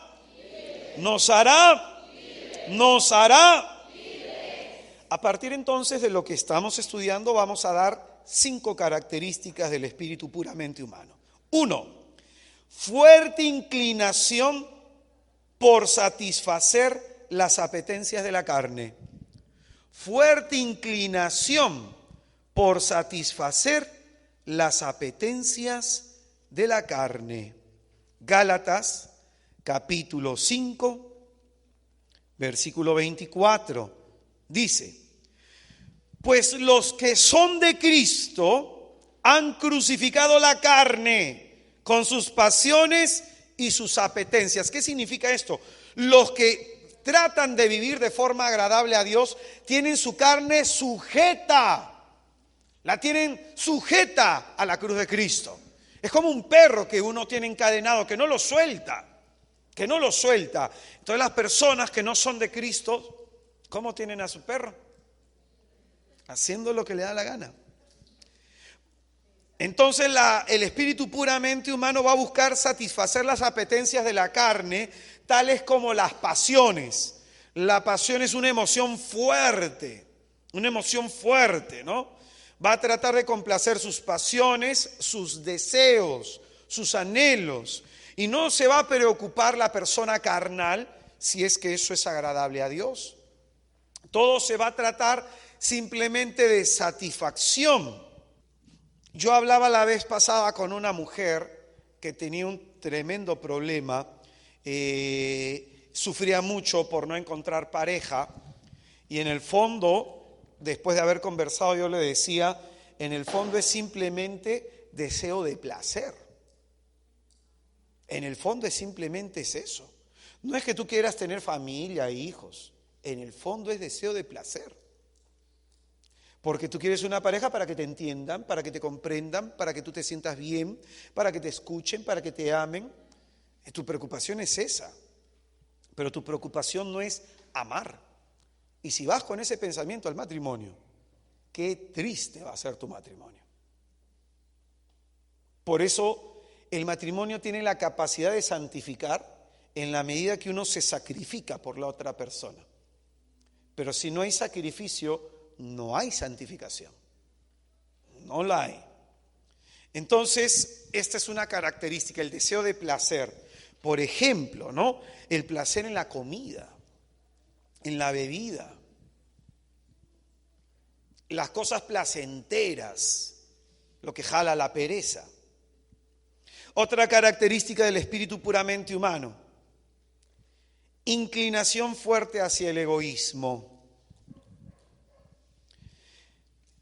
A partir entonces de lo que estamos estudiando, vamos a dar 5 características del espíritu puramente humano. 1, fuerte inclinación por satisfacer las apetencias de la carne. Fuerte inclinación por satisfacer las apetencias de la carne. Gálatas, capítulo 5, versículo 24, dice: pues los que son de Cristo han crucificado la carne con sus pasiones y sus apetencias. ¿Qué significa esto? Los que tratan de vivir de forma agradable a Dios tienen su carne sujeta, la tienen sujeta a la cruz de Cristo. Es como un perro que uno tiene encadenado, que no lo suelta. Entonces las personas que no son de Cristo, ¿cómo tienen a su perro? Haciendo lo que le da la gana. Entonces el espíritu puramente humano va a buscar satisfacer las apetencias de la carne, tales como las pasiones. La pasión es una emoción fuerte, ¿no? Va a tratar de complacer sus pasiones, sus deseos, sus anhelos. Y no se va a preocupar la persona carnal si es que eso es agradable a Dios. Todo se va a tratar simplemente de satisfacción. Yo hablaba la vez pasada con una mujer que tenía un tremendo problema, sufría mucho por no encontrar pareja y en el fondo, después de haber conversado, yo le decía, en el fondo es simplemente deseo de placer. En el fondo es simplemente eso. No es que tú quieras tener familia e hijos, en el fondo es deseo de placer. Porque tú quieres una pareja para que te entiendan, para que te comprendan, para que tú te sientas bien, para que te escuchen, para que te amen. Tu preocupación es esa, pero tu preocupación no es amar. Y si vas con ese pensamiento al matrimonio, qué triste va a ser tu matrimonio. Por eso el matrimonio tiene la capacidad de santificar en la medida que uno se sacrifica por la otra persona. Pero si no hay sacrificio, no hay santificación. No la hay. Entonces, esta es una característica, el deseo de placer. Por ejemplo, ¿no? El placer en la comida, en la bebida, las cosas placenteras, lo que jala la pereza. Otra característica del espíritu puramente humano, inclinación fuerte hacia el egoísmo.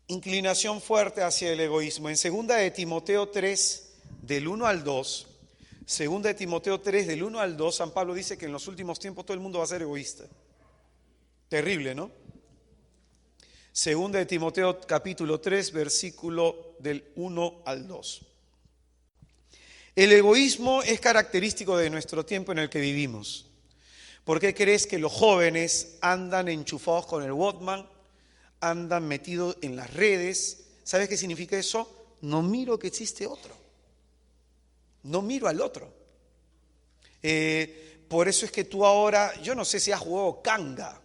Inclinación fuerte hacia el egoísmo. En 2 de Timoteo 3, del 1 al 2, 2 de Timoteo 3, del 1 al 2, San Pablo dice que en los últimos tiempos todo el mundo va a ser egoísta. Terrible, ¿no? 2 de Timoteo capítulo 3, versículo del 1 al 2. El egoísmo es característico de nuestro tiempo en el que vivimos. ¿Por qué crees que los jóvenes andan enchufados con el Walkman, andan metidos en las redes? ¿Sabes qué significa eso? No miro que existe otro. No miro al otro. Por eso es que tú ahora, yo no sé si has jugado Kanga,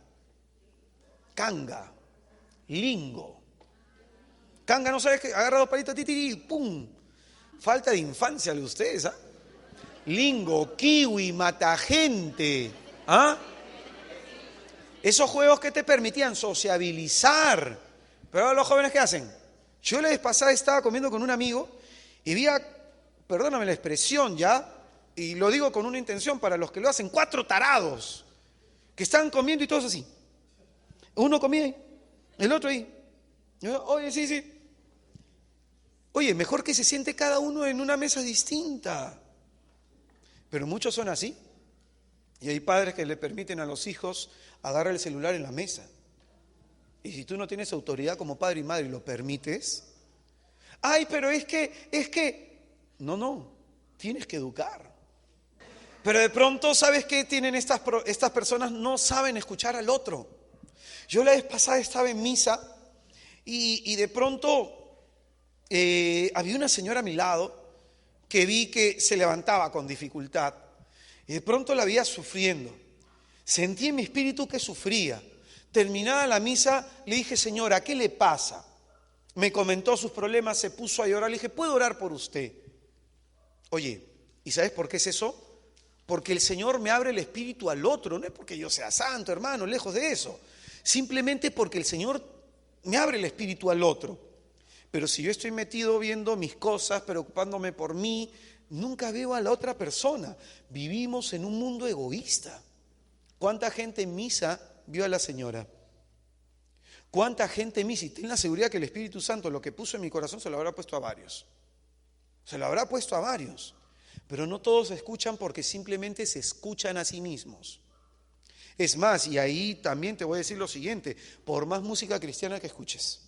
Lingo. Kanga, ¿no sabes que agarra dos palitos, pum? Falta de infancia de ustedes, ¿ah? Lingo, Kiwi, Matagente, ¿ah? Esos juegos que te permitían sociabilizar. Pero ahora los jóvenes, ¿qué hacen? Yo la vez pasada estaba comiendo con un amigo y vi perdóname la expresión ya, y lo digo con una intención para los que lo hacen, 4 tarados que están comiendo y todos así. Uno comía ahí, el otro ahí. Oye, sí. Oye, mejor que se siente cada uno en una mesa distinta. Pero muchos son así. Y hay padres que le permiten a los hijos agarrar el celular en la mesa. Y si tú no tienes autoridad como padre y madre y lo permites, ay, pero es que, no, tienes que educar. Pero de pronto, ¿sabes qué tienen estas personas? No saben escuchar al otro. Yo la vez pasada estaba en misa y de pronto había una señora a mi lado que vi que se levantaba con dificultad y de pronto la veía sufriendo. Sentí en mi espíritu que sufría. Terminada la misa, le dije, señora, ¿qué le pasa? Me comentó sus problemas, se puso a llorar. Le dije, ¿puedo orar por usted? Oye, ¿y sabes por qué es eso? Porque el Señor me abre el espíritu al otro. No es porque yo sea santo, hermano, lejos de eso. Simplemente porque el Señor me abre el espíritu al otro. Pero si yo estoy metido viendo mis cosas, preocupándome por mí, nunca veo a la otra persona. Vivimos en un mundo egoísta. ¿Cuánta gente en misa vio a la señora? ¿Cuánta gente en misa? Y ten la seguridad que el Espíritu Santo lo que puso en mi corazón se lo habrá puesto a varios. Se lo habrá puesto a varios. Pero no todos escuchan porque simplemente se escuchan a sí mismos. Es más, y ahí también te voy a decir lo siguiente, por más música cristiana que escuches,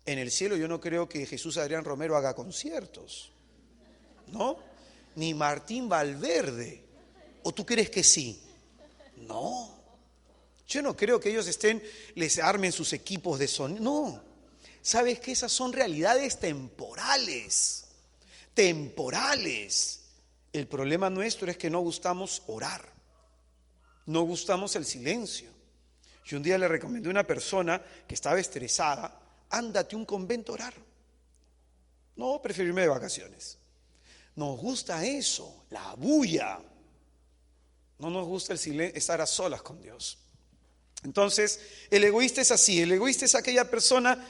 en el cielo yo no creo que Jesús Adrián Romero haga conciertos, ¿no? Ni Martín Valverde. ¿O tú crees que sí? No. Yo no creo que ellos les armen sus equipos de sonido. No. ¿Sabes qué? Esas son realidades temporales. El problema nuestro es que no gustamos orar. No gustamos el silencio. Yo un día le recomendé a una persona que estaba estresada, ándate a un convento a orar. No, prefiero irme de vacaciones. Nos gusta eso, la bulla. No nos gusta el silencio, estar a solas con Dios. Entonces, el egoísta es así. El egoísta es aquella persona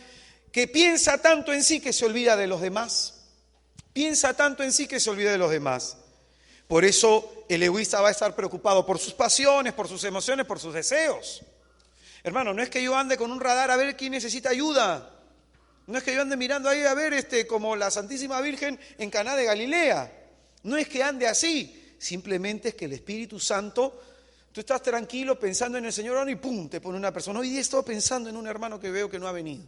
que piensa tanto en sí que se olvida de los demás. Piensa tanto en sí que se olvida de los demás. Por eso el egoísta va a estar preocupado por sus pasiones, por sus emociones, por sus deseos. Hermano, no es que yo ande con un radar a ver quién necesita ayuda. No es que yo ande mirando ahí a ver como la Santísima Virgen en Caná de Galilea. No es que ande así. Simplemente es que el Espíritu Santo, tú estás tranquilo pensando en el Señor y ¡pum!, te pone una persona. Hoy día he estado pensando en un hermano que veo que no ha venido.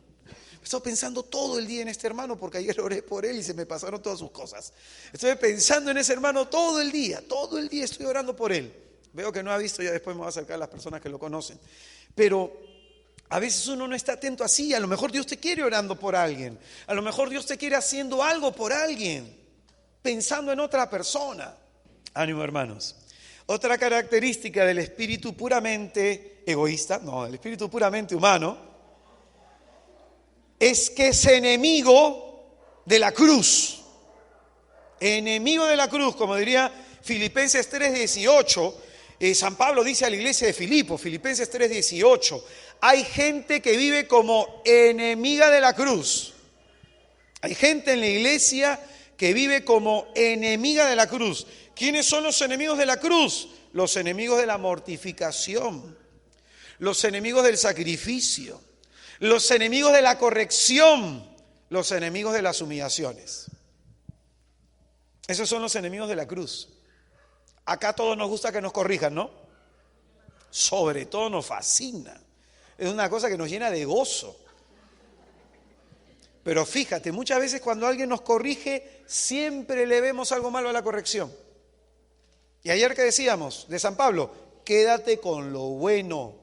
He estado pensando todo el día en este hermano porque ayer oré por él y se me pasaron todas sus cosas. Estoy pensando en ese hermano todo el día estoy orando por él. Veo que no ha visto, ya después me voy a acercar a las personas que lo conocen. Pero a veces uno no está atento así. A lo mejor Dios te quiere orando por alguien. A lo mejor Dios te quiere haciendo algo por alguien, pensando en otra persona. Ánimo, hermanos. Otra característica del espíritu puramente egoísta, no, el espíritu puramente humano, es que es enemigo de la cruz. Enemigo de la cruz, como diría Filipenses 3:18. San Pablo dice a la iglesia de Filipo, Filipenses 3:18, hay gente que vive como enemiga de la cruz. Hay gente en la iglesia que vive como enemiga de la cruz. ¿Quiénes son los enemigos de la cruz? Los enemigos de la mortificación, los enemigos del sacrificio, los enemigos de la corrección, los enemigos de las humillaciones. Esos son los enemigos de la cruz. Acá a todos nos gusta que nos corrijan, ¿no? Sobre todo nos fascina. Es una cosa que nos llena de gozo. Pero fíjate, muchas veces cuando alguien nos corrige, siempre le vemos algo malo a la corrección. Y ayer que decíamos de San Pablo, quédate con lo bueno.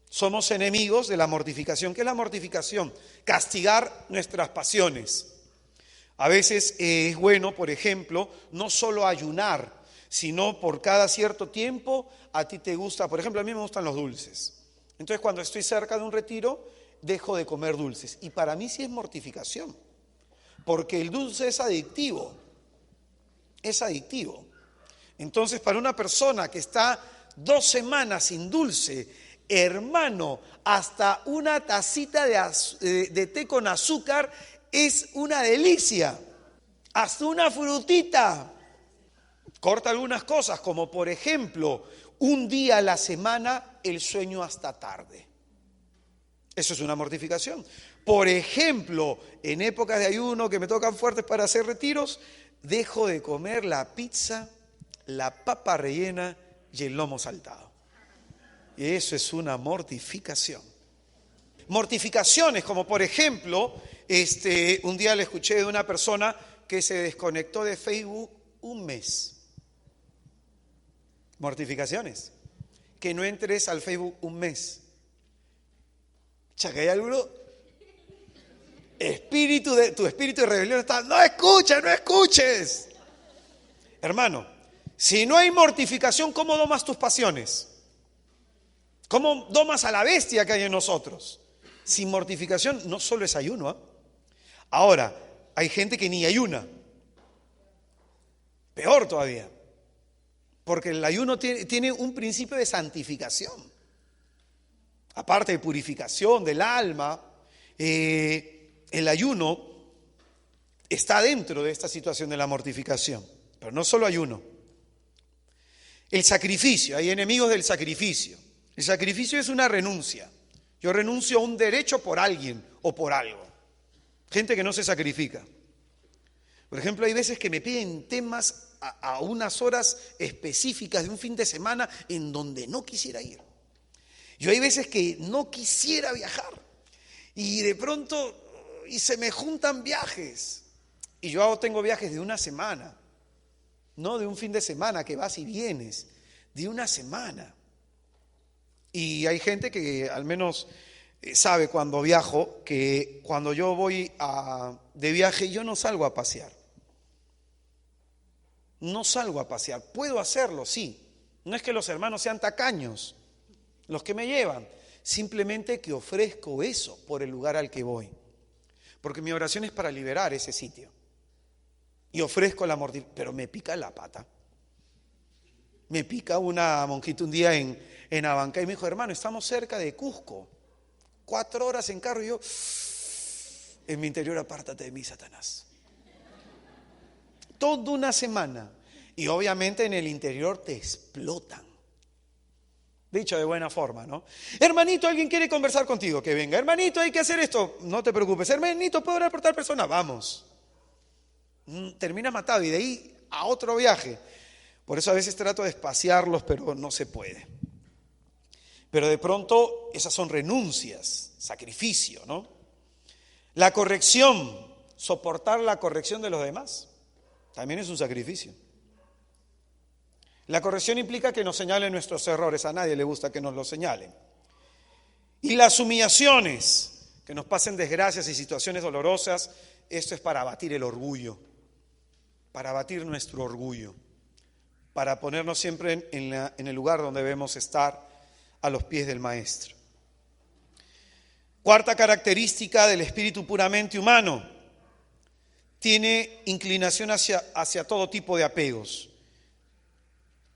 Somos enemigos de la mortificación. ¿Qué es la mortificación? Castigar nuestras pasiones. A veces es bueno, por ejemplo, no solo ayunar, sino por cada cierto tiempo a ti te gusta, por ejemplo, a mí me gustan los dulces. Entonces cuando estoy cerca de un retiro, dejo de comer dulces. Y para mí sí es mortificación, porque el dulce es adictivo. Es adictivo. Entonces para una persona que está 2 semanas sin dulce, hermano, hasta una tacita de té con azúcar es una delicia. Hasta una frutita. Corta algunas cosas, como por ejemplo, un día a la semana el sueño hasta tarde. Eso es una mortificación. Por ejemplo, en épocas de ayuno que me tocan fuertes para hacer retiros, dejo de comer la pizza, la papa rellena y el lomo saltado. Y eso es una mortificación. Mortificaciones como por ejemplo, un día le escuché de una persona que se desconectó de Facebook un mes. Mortificaciones. Que no entres al Facebook un mes. Hay alguno, tu espíritu de rebelión está, no escuches. Hermano, si no hay mortificación, ¿cómo domas tus pasiones? ¿Cómo domas a la bestia que hay en nosotros? Sin mortificación no solo es ayuno, ¿eh? Ahora, hay gente que ni ayuna. Peor todavía. Porque el ayuno tiene un principio de santificación. Aparte de purificación del alma, el ayuno está dentro de esta situación de la mortificación. Pero no solo ayuno. El sacrificio, hay enemigos del sacrificio. El sacrificio es una renuncia. Yo renuncio a un derecho por alguien o por algo. Gente que no se sacrifica. Por ejemplo, hay veces que me piden temas a unas horas específicas de un fin de semana en donde no quisiera ir. Yo hay veces que no quisiera viajar y de pronto se me juntan viajes. Y yo tengo viajes de una semana, no de un fin de semana que vas y vienes, de una semana. Y hay gente que al menos sabe cuando viajo que cuando yo voy de viaje yo no salgo a pasear. No salgo a pasear. Puedo hacerlo, sí. No es que los hermanos sean tacaños, los que me llevan. Simplemente que ofrezco eso por el lugar al que voy. Porque mi oración es para liberar ese sitio. Y ofrezco la mortificación. Pero me pica la pata. Me pica una monjita un día en Abancay y me dijo, hermano, estamos cerca de Cusco. 4 horas en carro y yo, en mi interior, apártate de mí, Satanás. Toda una semana. Y obviamente en el interior te explotan. Dicho de buena forma, ¿no? Hermanito, alguien quiere conversar contigo, que venga. Hermanito, hay que hacer esto. No te preocupes. Hermanito, ¿puedo orar por tal persona? Vamos. Termina matado y de ahí a otro viaje. Por eso a veces trato de espaciarlos, pero no se puede. Pero de pronto esas son renuncias, sacrificio, ¿no? La corrección, soportar la corrección de los demás, también es un sacrificio. La corrección implica que nos señalen nuestros errores, a nadie le gusta que nos los señalen. Y las humillaciones, que nos pasen desgracias y situaciones dolorosas, esto es para abatir el orgullo, para abatir nuestro orgullo, para ponernos siempre en el lugar donde debemos estar, a los pies del Maestro. Cuarta característica del espíritu puramente humano, tiene inclinación hacia todo tipo de apegos.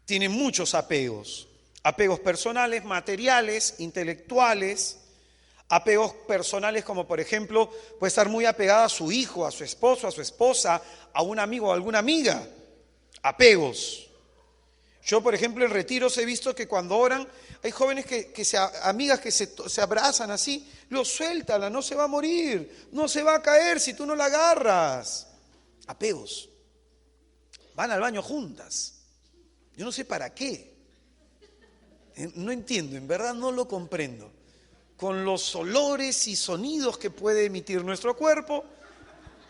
Tiene muchos apegos. Apegos personales, materiales, intelectuales. Apegos personales como por ejemplo puede estar muy apegada a su hijo, a su esposo, a su esposa, a un amigo o alguna amiga. Apegos. Yo, por ejemplo, en retiros he visto que cuando oran, hay jóvenes amigas que se abrazan así, lo suéltala, no se va a morir, no se va a caer si tú no la agarras. Apegos. Van al baño juntas. Yo no sé para qué. No entiendo, en verdad no lo comprendo. Con los olores y sonidos que puede emitir nuestro cuerpo,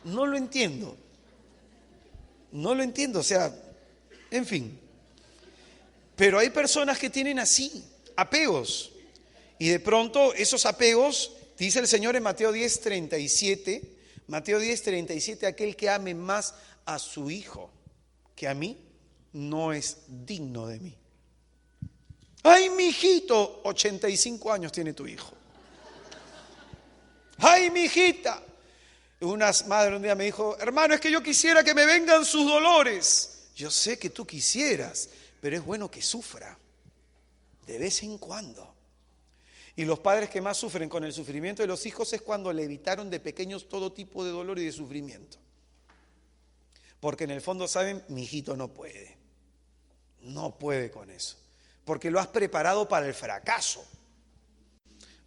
no lo entiendo. No lo entiendo, o sea, En fin. Pero hay personas que tienen así, apegos. Y de pronto esos apegos, dice el Señor en Mateo 10:37, Mateo 10:37, aquel que ame más a su hijo que a mí, no es digno de mí. Ay, mi hijito, 85 años tiene tu hijo. Ay, mi hijita. Una madre un día me dijo, hermano, es que yo quisiera que me vengan sus dolores. Yo sé que tú quisieras, pero es bueno que sufra de vez en cuando. Y los padres que más sufren con el sufrimiento de los hijos es cuando le evitaron de pequeños todo tipo de dolor y de sufrimiento. Porque en el fondo saben, mi hijito no puede con eso. Porque lo has preparado para el fracaso.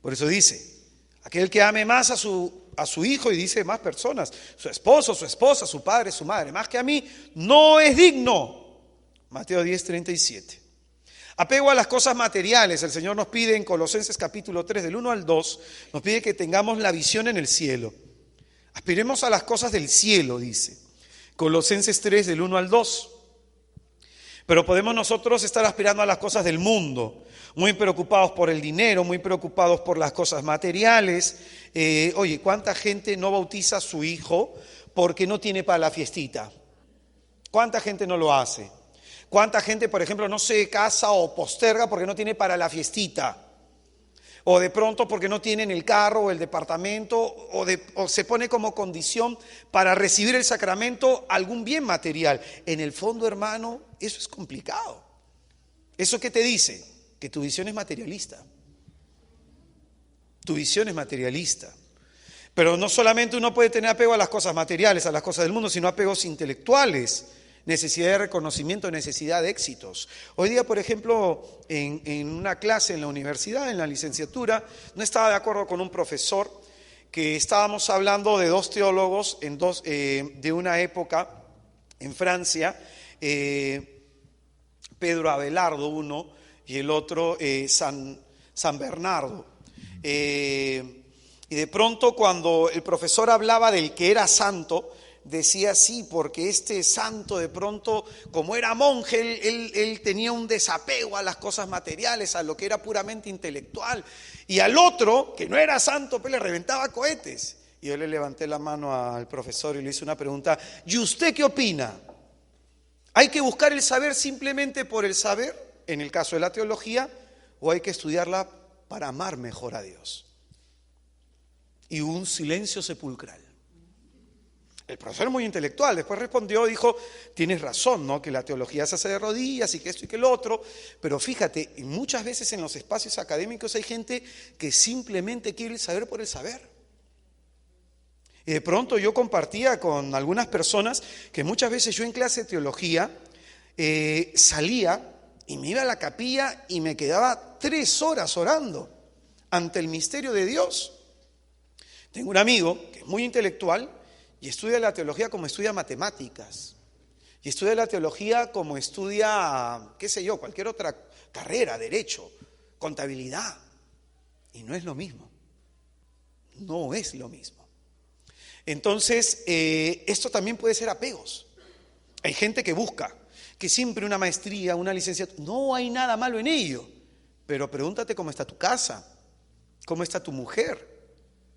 Por eso dice, aquel que ame más a su hijo, y dice más personas, su esposo, su esposa, su padre, su madre, más que a mí, no es digno. Mateo 10:37. Apego a las cosas materiales. El Señor nos pide en Colosenses capítulo 3, del 1 al 2, nos pide que tengamos la visión en el cielo. Aspiremos a las cosas del cielo, dice. Colosenses 3, del 1 al 2. Pero podemos nosotros estar aspirando a las cosas del mundo, muy preocupados por el dinero, muy preocupados por las cosas materiales. Oye, ¿cuánta gente no bautiza a su hijo porque no tiene para la fiestita? ¿Cuánta gente no lo hace? ¿Cuánta gente, por ejemplo, no se casa o posterga porque no tiene para la fiestita? O de pronto porque no tienen el carro o el departamento, o se pone como condición para recibir el sacramento algún bien material. En el fondo, hermano, eso es complicado. ¿Eso qué te dice? Que tu visión es materialista. Tu visión es materialista. Pero no solamente uno puede tener apego a las cosas materiales, a las cosas del mundo, sino apegos intelectuales. Necesidad de reconocimiento, necesidad de éxitos. Hoy día, por ejemplo, en una clase en la universidad, en la licenciatura, no estaba de acuerdo con un profesor que estábamos hablando de dos teólogos de una época en Francia, Pedro Abelardo uno y el otro San Bernardo. Y de pronto cuando el profesor hablaba del que era santo, decía sí, porque este santo de pronto, como era monje, él tenía un desapego a las cosas materiales, a lo que era puramente intelectual. Y al otro, que no era santo, pues le reventaba cohetes. Y yo le levanté la mano al profesor y le hice una pregunta, ¿y usted qué opina? ¿Hay que buscar el saber simplemente por el saber, en el caso de la teología, o hay que estudiarla para amar mejor a Dios? Y hubo un silencio sepulcral. El profesor muy intelectual, después respondió, dijo, tienes razón, ¿no? Que la teología se hace de rodillas y que esto y que lo otro, pero fíjate, muchas veces en los espacios académicos hay gente que simplemente quiere el saber por el saber. Y de pronto yo compartía con algunas personas que muchas veces yo en clase de teología salía y me iba a la capilla y me quedaba 3 horas orando ante el misterio de Dios. Tengo un amigo que es muy intelectual, y estudia la teología como estudia matemáticas. Y estudia la teología como estudia, qué sé yo, cualquier otra carrera, derecho, contabilidad. Y no es lo mismo. No es lo mismo. Entonces, esto también puede ser apegos. Hay gente que busca, que siempre una maestría, una licenciatura, no hay nada malo en ello. Pero pregúntate cómo está tu casa, cómo está tu mujer,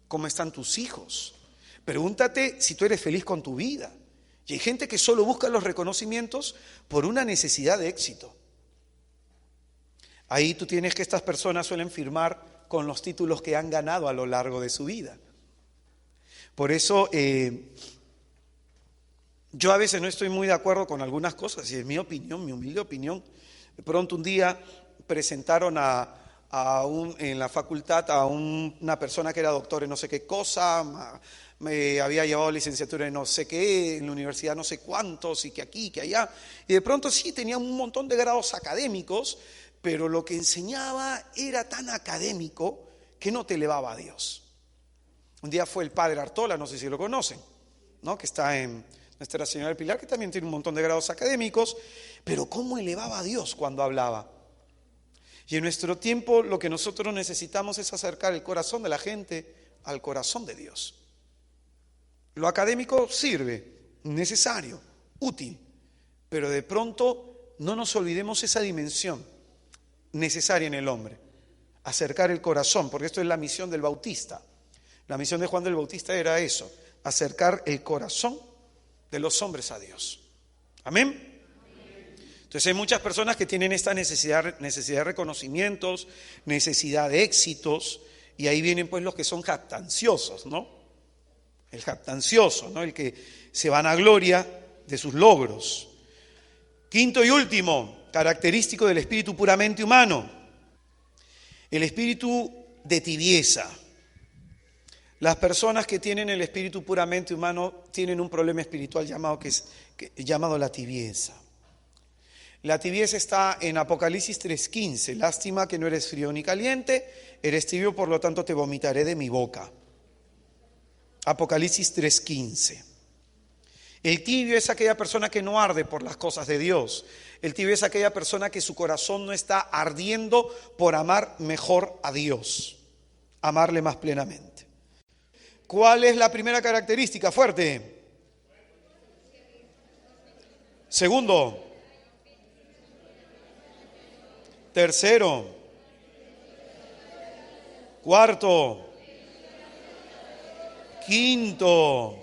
cómo están tus hijos. Pregúntate si tú eres feliz con tu vida. Y hay gente que solo busca los reconocimientos por una necesidad de éxito. Ahí tú tienes que estas personas suelen firmar con los títulos que han ganado a lo largo de su vida. Por eso yo a veces no estoy muy de acuerdo con algunas cosas, y es mi opinión, mi humilde opinión. De pronto un día presentaron en la facultad a una persona que era doctor en no sé qué cosa, me había llevado licenciatura en no sé qué, en la universidad no sé cuántos, y que aquí, que allá, y de pronto sí tenía un montón de grados académicos, pero lo que enseñaba era tan académico que no te elevaba a Dios. Un día fue el padre Artola, no sé si lo conocen, ¿no? Que está en Nuestra Señora del Pilar, que también tiene un montón de grados académicos, pero ¿cómo elevaba a Dios cuando hablaba? Y en nuestro tiempo lo que nosotros necesitamos es acercar el corazón de la gente al corazón de Dios. Lo académico sirve, necesario, útil, pero de pronto no nos olvidemos esa dimensión necesaria en el hombre, acercar el corazón, porque esto es la misión del Bautista. La misión de Juan del Bautista era eso, acercar el corazón de los hombres a Dios. Amén. Entonces hay muchas personas que tienen esta necesidad de reconocimientos, necesidad de éxitos, y ahí vienen pues los que son jactanciosos, ¿no? El jactancioso, ¿no? El que se vanagloria de sus logros. Quinto y último, característico del espíritu puramente humano, el espíritu de tibieza. Las personas que tienen el espíritu puramente humano tienen un problema espiritual llamado la tibieza. La tibieza está en Apocalipsis 3:15. Lástima que no eres frío ni caliente, eres tibio, por lo tanto te vomitaré de mi boca. Apocalipsis 3:15. El tibio es aquella persona que no arde por las cosas de Dios. El tibio es aquella persona que su corazón no está ardiendo por amar mejor a Dios, amarle más plenamente. ¿Cuál es la primera característica? Fuerte. Segundo. Tercero. Cuarto. Quinto.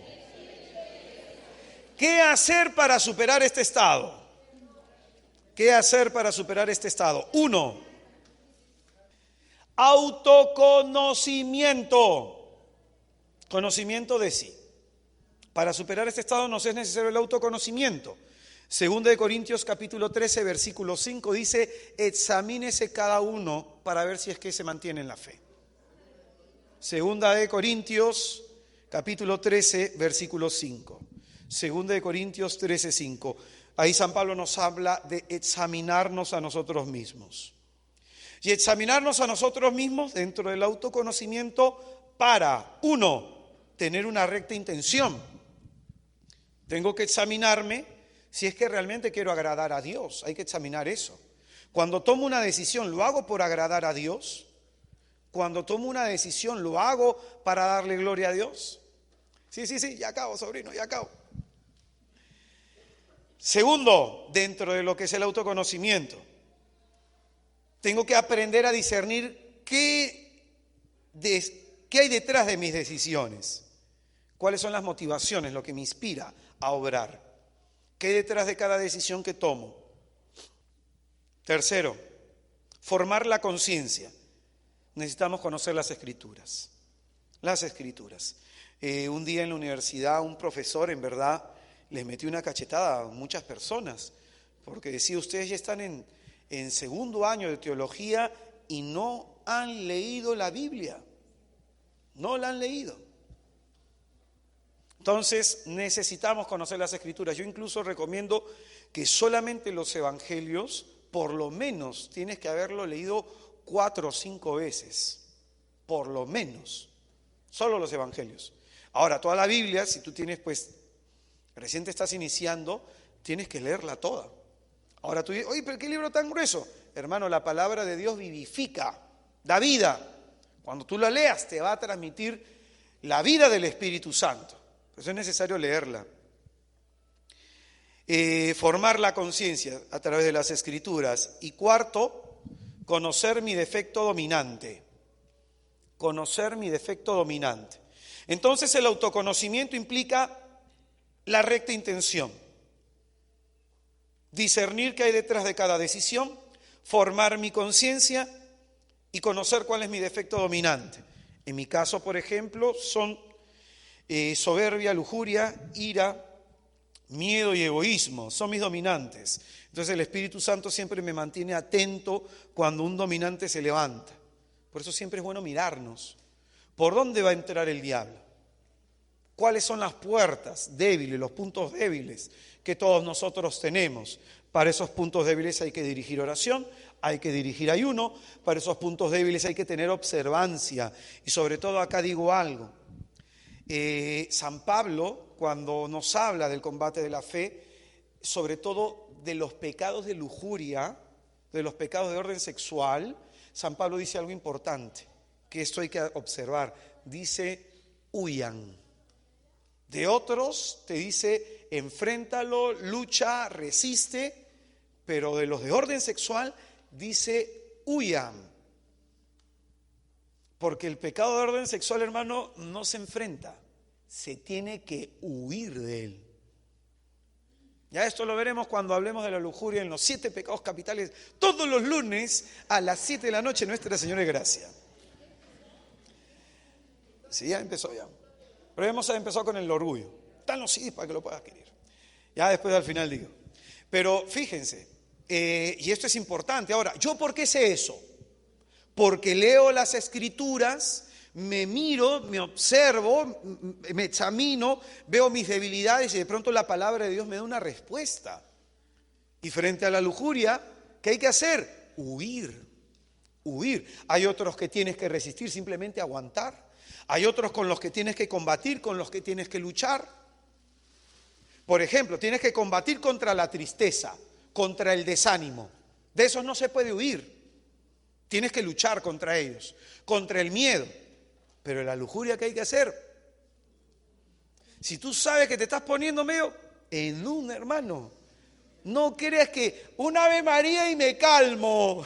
¿Qué hacer para superar este estado? ¿Qué hacer para superar este estado? 1. Autoconocimiento. Conocimiento de sí. Para superar este estado nos es necesario el autoconocimiento. Segunda de Corintios capítulo 13, versículo 5 dice: examínese cada uno para ver si es que se mantiene en la fe. Segunda de Corintios capítulo 13, versículo 5. Segunda de Corintios 13, 5. Ahí San Pablo nos habla de examinarnos a nosotros mismos. Y examinarnos a nosotros mismos dentro del autoconocimiento para, 1, tener una recta intención. Tengo que examinarme si es que realmente quiero agradar a Dios. Hay que examinar eso. Cuando tomo una decisión, ¿lo hago por agradar a Dios? Cuando tomo una decisión, ¿lo hago para darle gloria a Dios? Sí, ya acabo, sobrino, ya acabo. Segundo, dentro de lo que es el autoconocimiento, tengo que aprender a discernir qué hay detrás de mis decisiones. ¿Cuáles son las motivaciones, lo que me inspira a obrar? ¿Qué hay detrás de cada decisión que tomo? Tercero, formar la conciencia. Necesitamos conocer las Escrituras. Las Escrituras. Un día en la universidad un profesor, en verdad, les metió una cachetada a muchas personas, porque decía: ustedes ya están en segundo año de teología y no han leído la Biblia. No la han leído. Entonces necesitamos conocer las Escrituras. Yo incluso recomiendo que solamente los evangelios, por lo menos, tienes que haberlo leído 4 o 5 veces. Por lo menos. Solo los evangelios. Ahora, toda la Biblia, si tú tienes, recién te estás iniciando, tienes que leerla toda. Ahora tú dices: oye, pero ¿qué libro tan grueso? Hermano, la palabra de Dios vivifica, da vida. Cuando tú la leas, te va a transmitir la vida del Espíritu Santo. Por eso es necesario leerla. Formar la conciencia a través de las Escrituras. Y cuarto, conocer mi defecto dominante. Conocer mi defecto dominante. Entonces el autoconocimiento implica la recta intención. Discernir qué hay detrás de cada decisión, formar mi conciencia y conocer cuál es mi defecto dominante. En mi caso, por ejemplo, son soberbia, lujuria, ira, miedo y egoísmo. Son mis dominantes. Entonces el Espíritu Santo siempre me mantiene atento cuando un dominante se levanta. Por eso siempre es bueno mirarnos. ¿Por dónde va a entrar el diablo? ¿Cuáles son las puertas débiles, los puntos débiles que todos nosotros tenemos? Para esos puntos débiles hay que dirigir oración, hay que dirigir ayuno. Para esos puntos débiles hay que tener observancia. Y sobre todo acá digo algo. San Pablo, cuando nos habla del combate de la fe, sobre todo de los pecados de lujuria, de los pecados de orden sexual, San Pablo dice algo importante, que esto hay que observar. Dice: huyan. De otros te dice: enfréntalo, lucha, resiste, pero de los de orden sexual dice huyan. Porque el pecado de orden sexual, hermano, no se enfrenta, se tiene que huir de él. Ya esto lo veremos cuando hablemos de la lujuria en los 7 pecados capitales, todos los lunes a las 7 de la noche, Nuestra Señora de Gracia. Sí, ya empezó ya. Pero hemos empezado con el orgullo. Están los CDs para que lo puedas adquirir. Ya después al final digo. Pero fíjense, y esto es importante. Ahora, ¿yo por qué sé eso? Porque leo las Escrituras, me miro, me observo, me examino, veo mis debilidades y de pronto la palabra de Dios me da una respuesta. Y frente a la lujuria, ¿qué hay que hacer? Huir. Hay otros que tienes que resistir, simplemente aguantar. Hay otros con los que tienes que combatir, con los que tienes que luchar. Por ejemplo, tienes que combatir contra la tristeza, contra el desánimo. De esos no se puede huir. Tienes que luchar contra ellos, contra el miedo. Pero la lujuria, ¿qué hay que hacer? Si tú sabes que te estás poniendo medio en un, hermano, no creas que un Ave María y me calmo.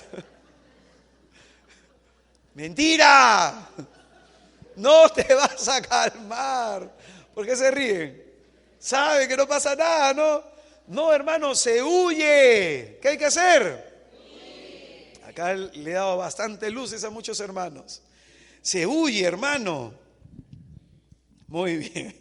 Mentira. No te vas a calmar. ¿Por qué se ríen? Sabe que no pasa nada, ¿no? No, hermano, se huye. ¿Qué hay que hacer? Acá le he dado bastante luces a muchos hermanos. Se huye, hermano. Muy bien.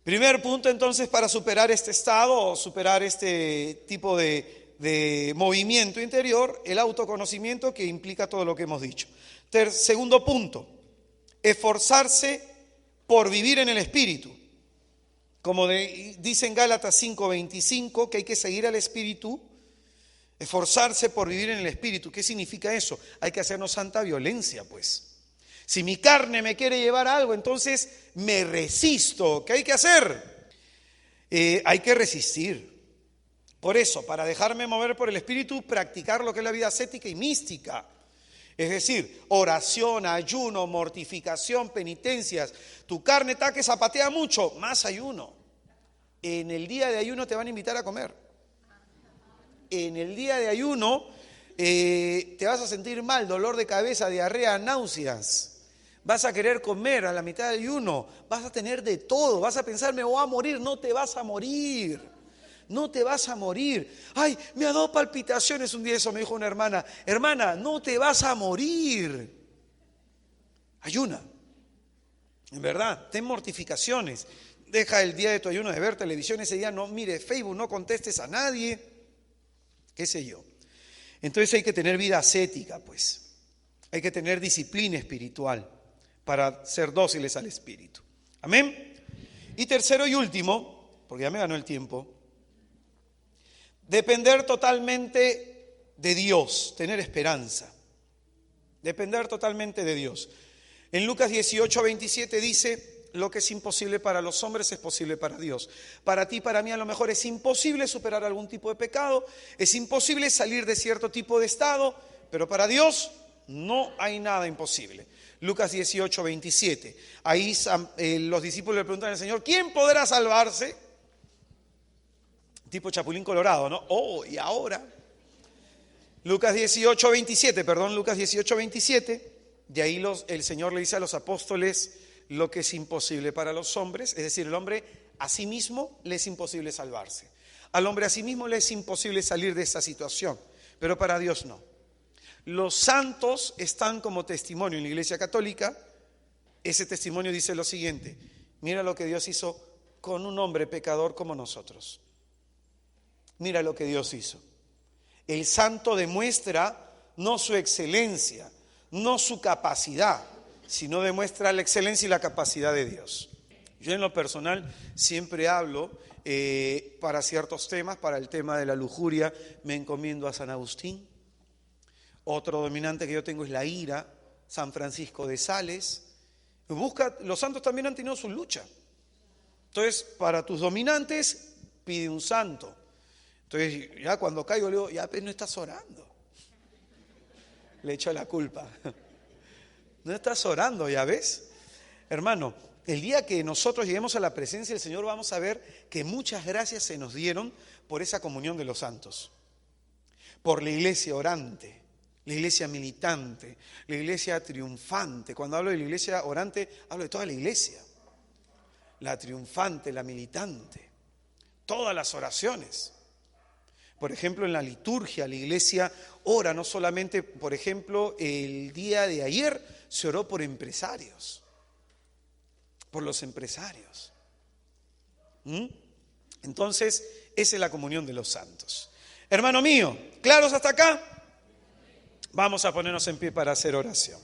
Primer punto entonces para superar este estado o superar este tipo de movimiento interior, el autoconocimiento que implica todo lo que hemos dicho. Segundo punto, esforzarse por vivir en el Espíritu. Como dice en Gálatas 5:25 que hay que seguir al Espíritu, esforzarse por vivir en el Espíritu. ¿Qué significa eso? Hay que hacernos santa violencia, pues. Si mi carne me quiere llevar a algo, entonces me resisto. ¿Qué hay que hacer? Hay que resistir. Por eso, para dejarme mover por el Espíritu, practicar lo que es la vida ascética y mística. Es decir, oración, ayuno, mortificación, penitencias. Tu carne está que zapatea mucho, más ayuno. En el día de ayuno te van a invitar a comer. En el día de ayuno te vas a sentir mal, dolor de cabeza, diarrea, náuseas. Vas a querer comer a la mitad del ayuno, vas a tener de todo, vas a pensar, me voy a morir. No te vas a morir, no te vas a morir. Ay, me ha dado palpitaciones un día, eso me dijo una hermana. Hermana, no te vas a morir. Ayuna, en verdad, ten mortificaciones. Deja el día de tu ayuno de ver televisión, ese día no mires Facebook, no contestes a nadie, qué sé yo. Entonces hay que tener vida ascética, pues. Hay que tener disciplina espiritual para ser dóciles al Espíritu. Amén. Y tercero y último, porque ya me ganó el tiempo, depender totalmente de Dios, tener esperanza. Depender totalmente de Dios. En Lucas 18:27 dice, lo que es imposible para los hombres es posible para Dios. Para ti, para mí, a lo mejor es imposible superar algún tipo de pecado, es imposible salir de cierto tipo de estado, pero para Dios no hay nada imposible. Lucas 18:27. Ahí los discípulos le preguntan al Señor, ¿quién podrá salvarse? Tipo Chapulín Colorado, ¿no? Oh, ¿y ahora? Lucas 18:27. De ahí el Señor le dice a los apóstoles lo que es imposible para los hombres, es decir, el hombre a sí mismo le es imposible salvarse. Al hombre a sí mismo le es imposible salir de esa situación, pero para Dios no. Los santos están como testimonio en la Iglesia Católica. Ese testimonio dice lo siguiente: mira lo que Dios hizo con un hombre pecador como nosotros. Mira lo que Dios hizo. El santo demuestra no su excelencia, no su capacidad, sino demuestra la excelencia y la capacidad de Dios. Yo en lo personal siempre hablo para ciertos temas, para el tema de la lujuria me encomiendo a San Agustín. Otro dominante que yo tengo es la ira, San Francisco de Sales. Los santos también han tenido su lucha. Entonces, para tus dominantes, pide un santo. Entonces, ya cuando caigo le digo, ya pues no estás orando. Le echo la culpa. No estás orando, ya ves. Hermano, El día que nosotros lleguemos a la presencia del Señor vamos a ver que muchas gracias se nos dieron por esa comunión de los santos, por la iglesia orante, la iglesia militante, la iglesia triunfante. Cuando hablo de la iglesia orante, hablo de toda la iglesia, la triunfante, la militante, todas las oraciones. Por ejemplo, en la liturgia, la iglesia ora no solamente, por ejemplo, el día de ayer se oró por empresarios, por los empresarios. Entonces, esa es la comunión de los santos. Hermano mío, ¿claros hasta acá? Vamos a ponernos en pie para hacer oración.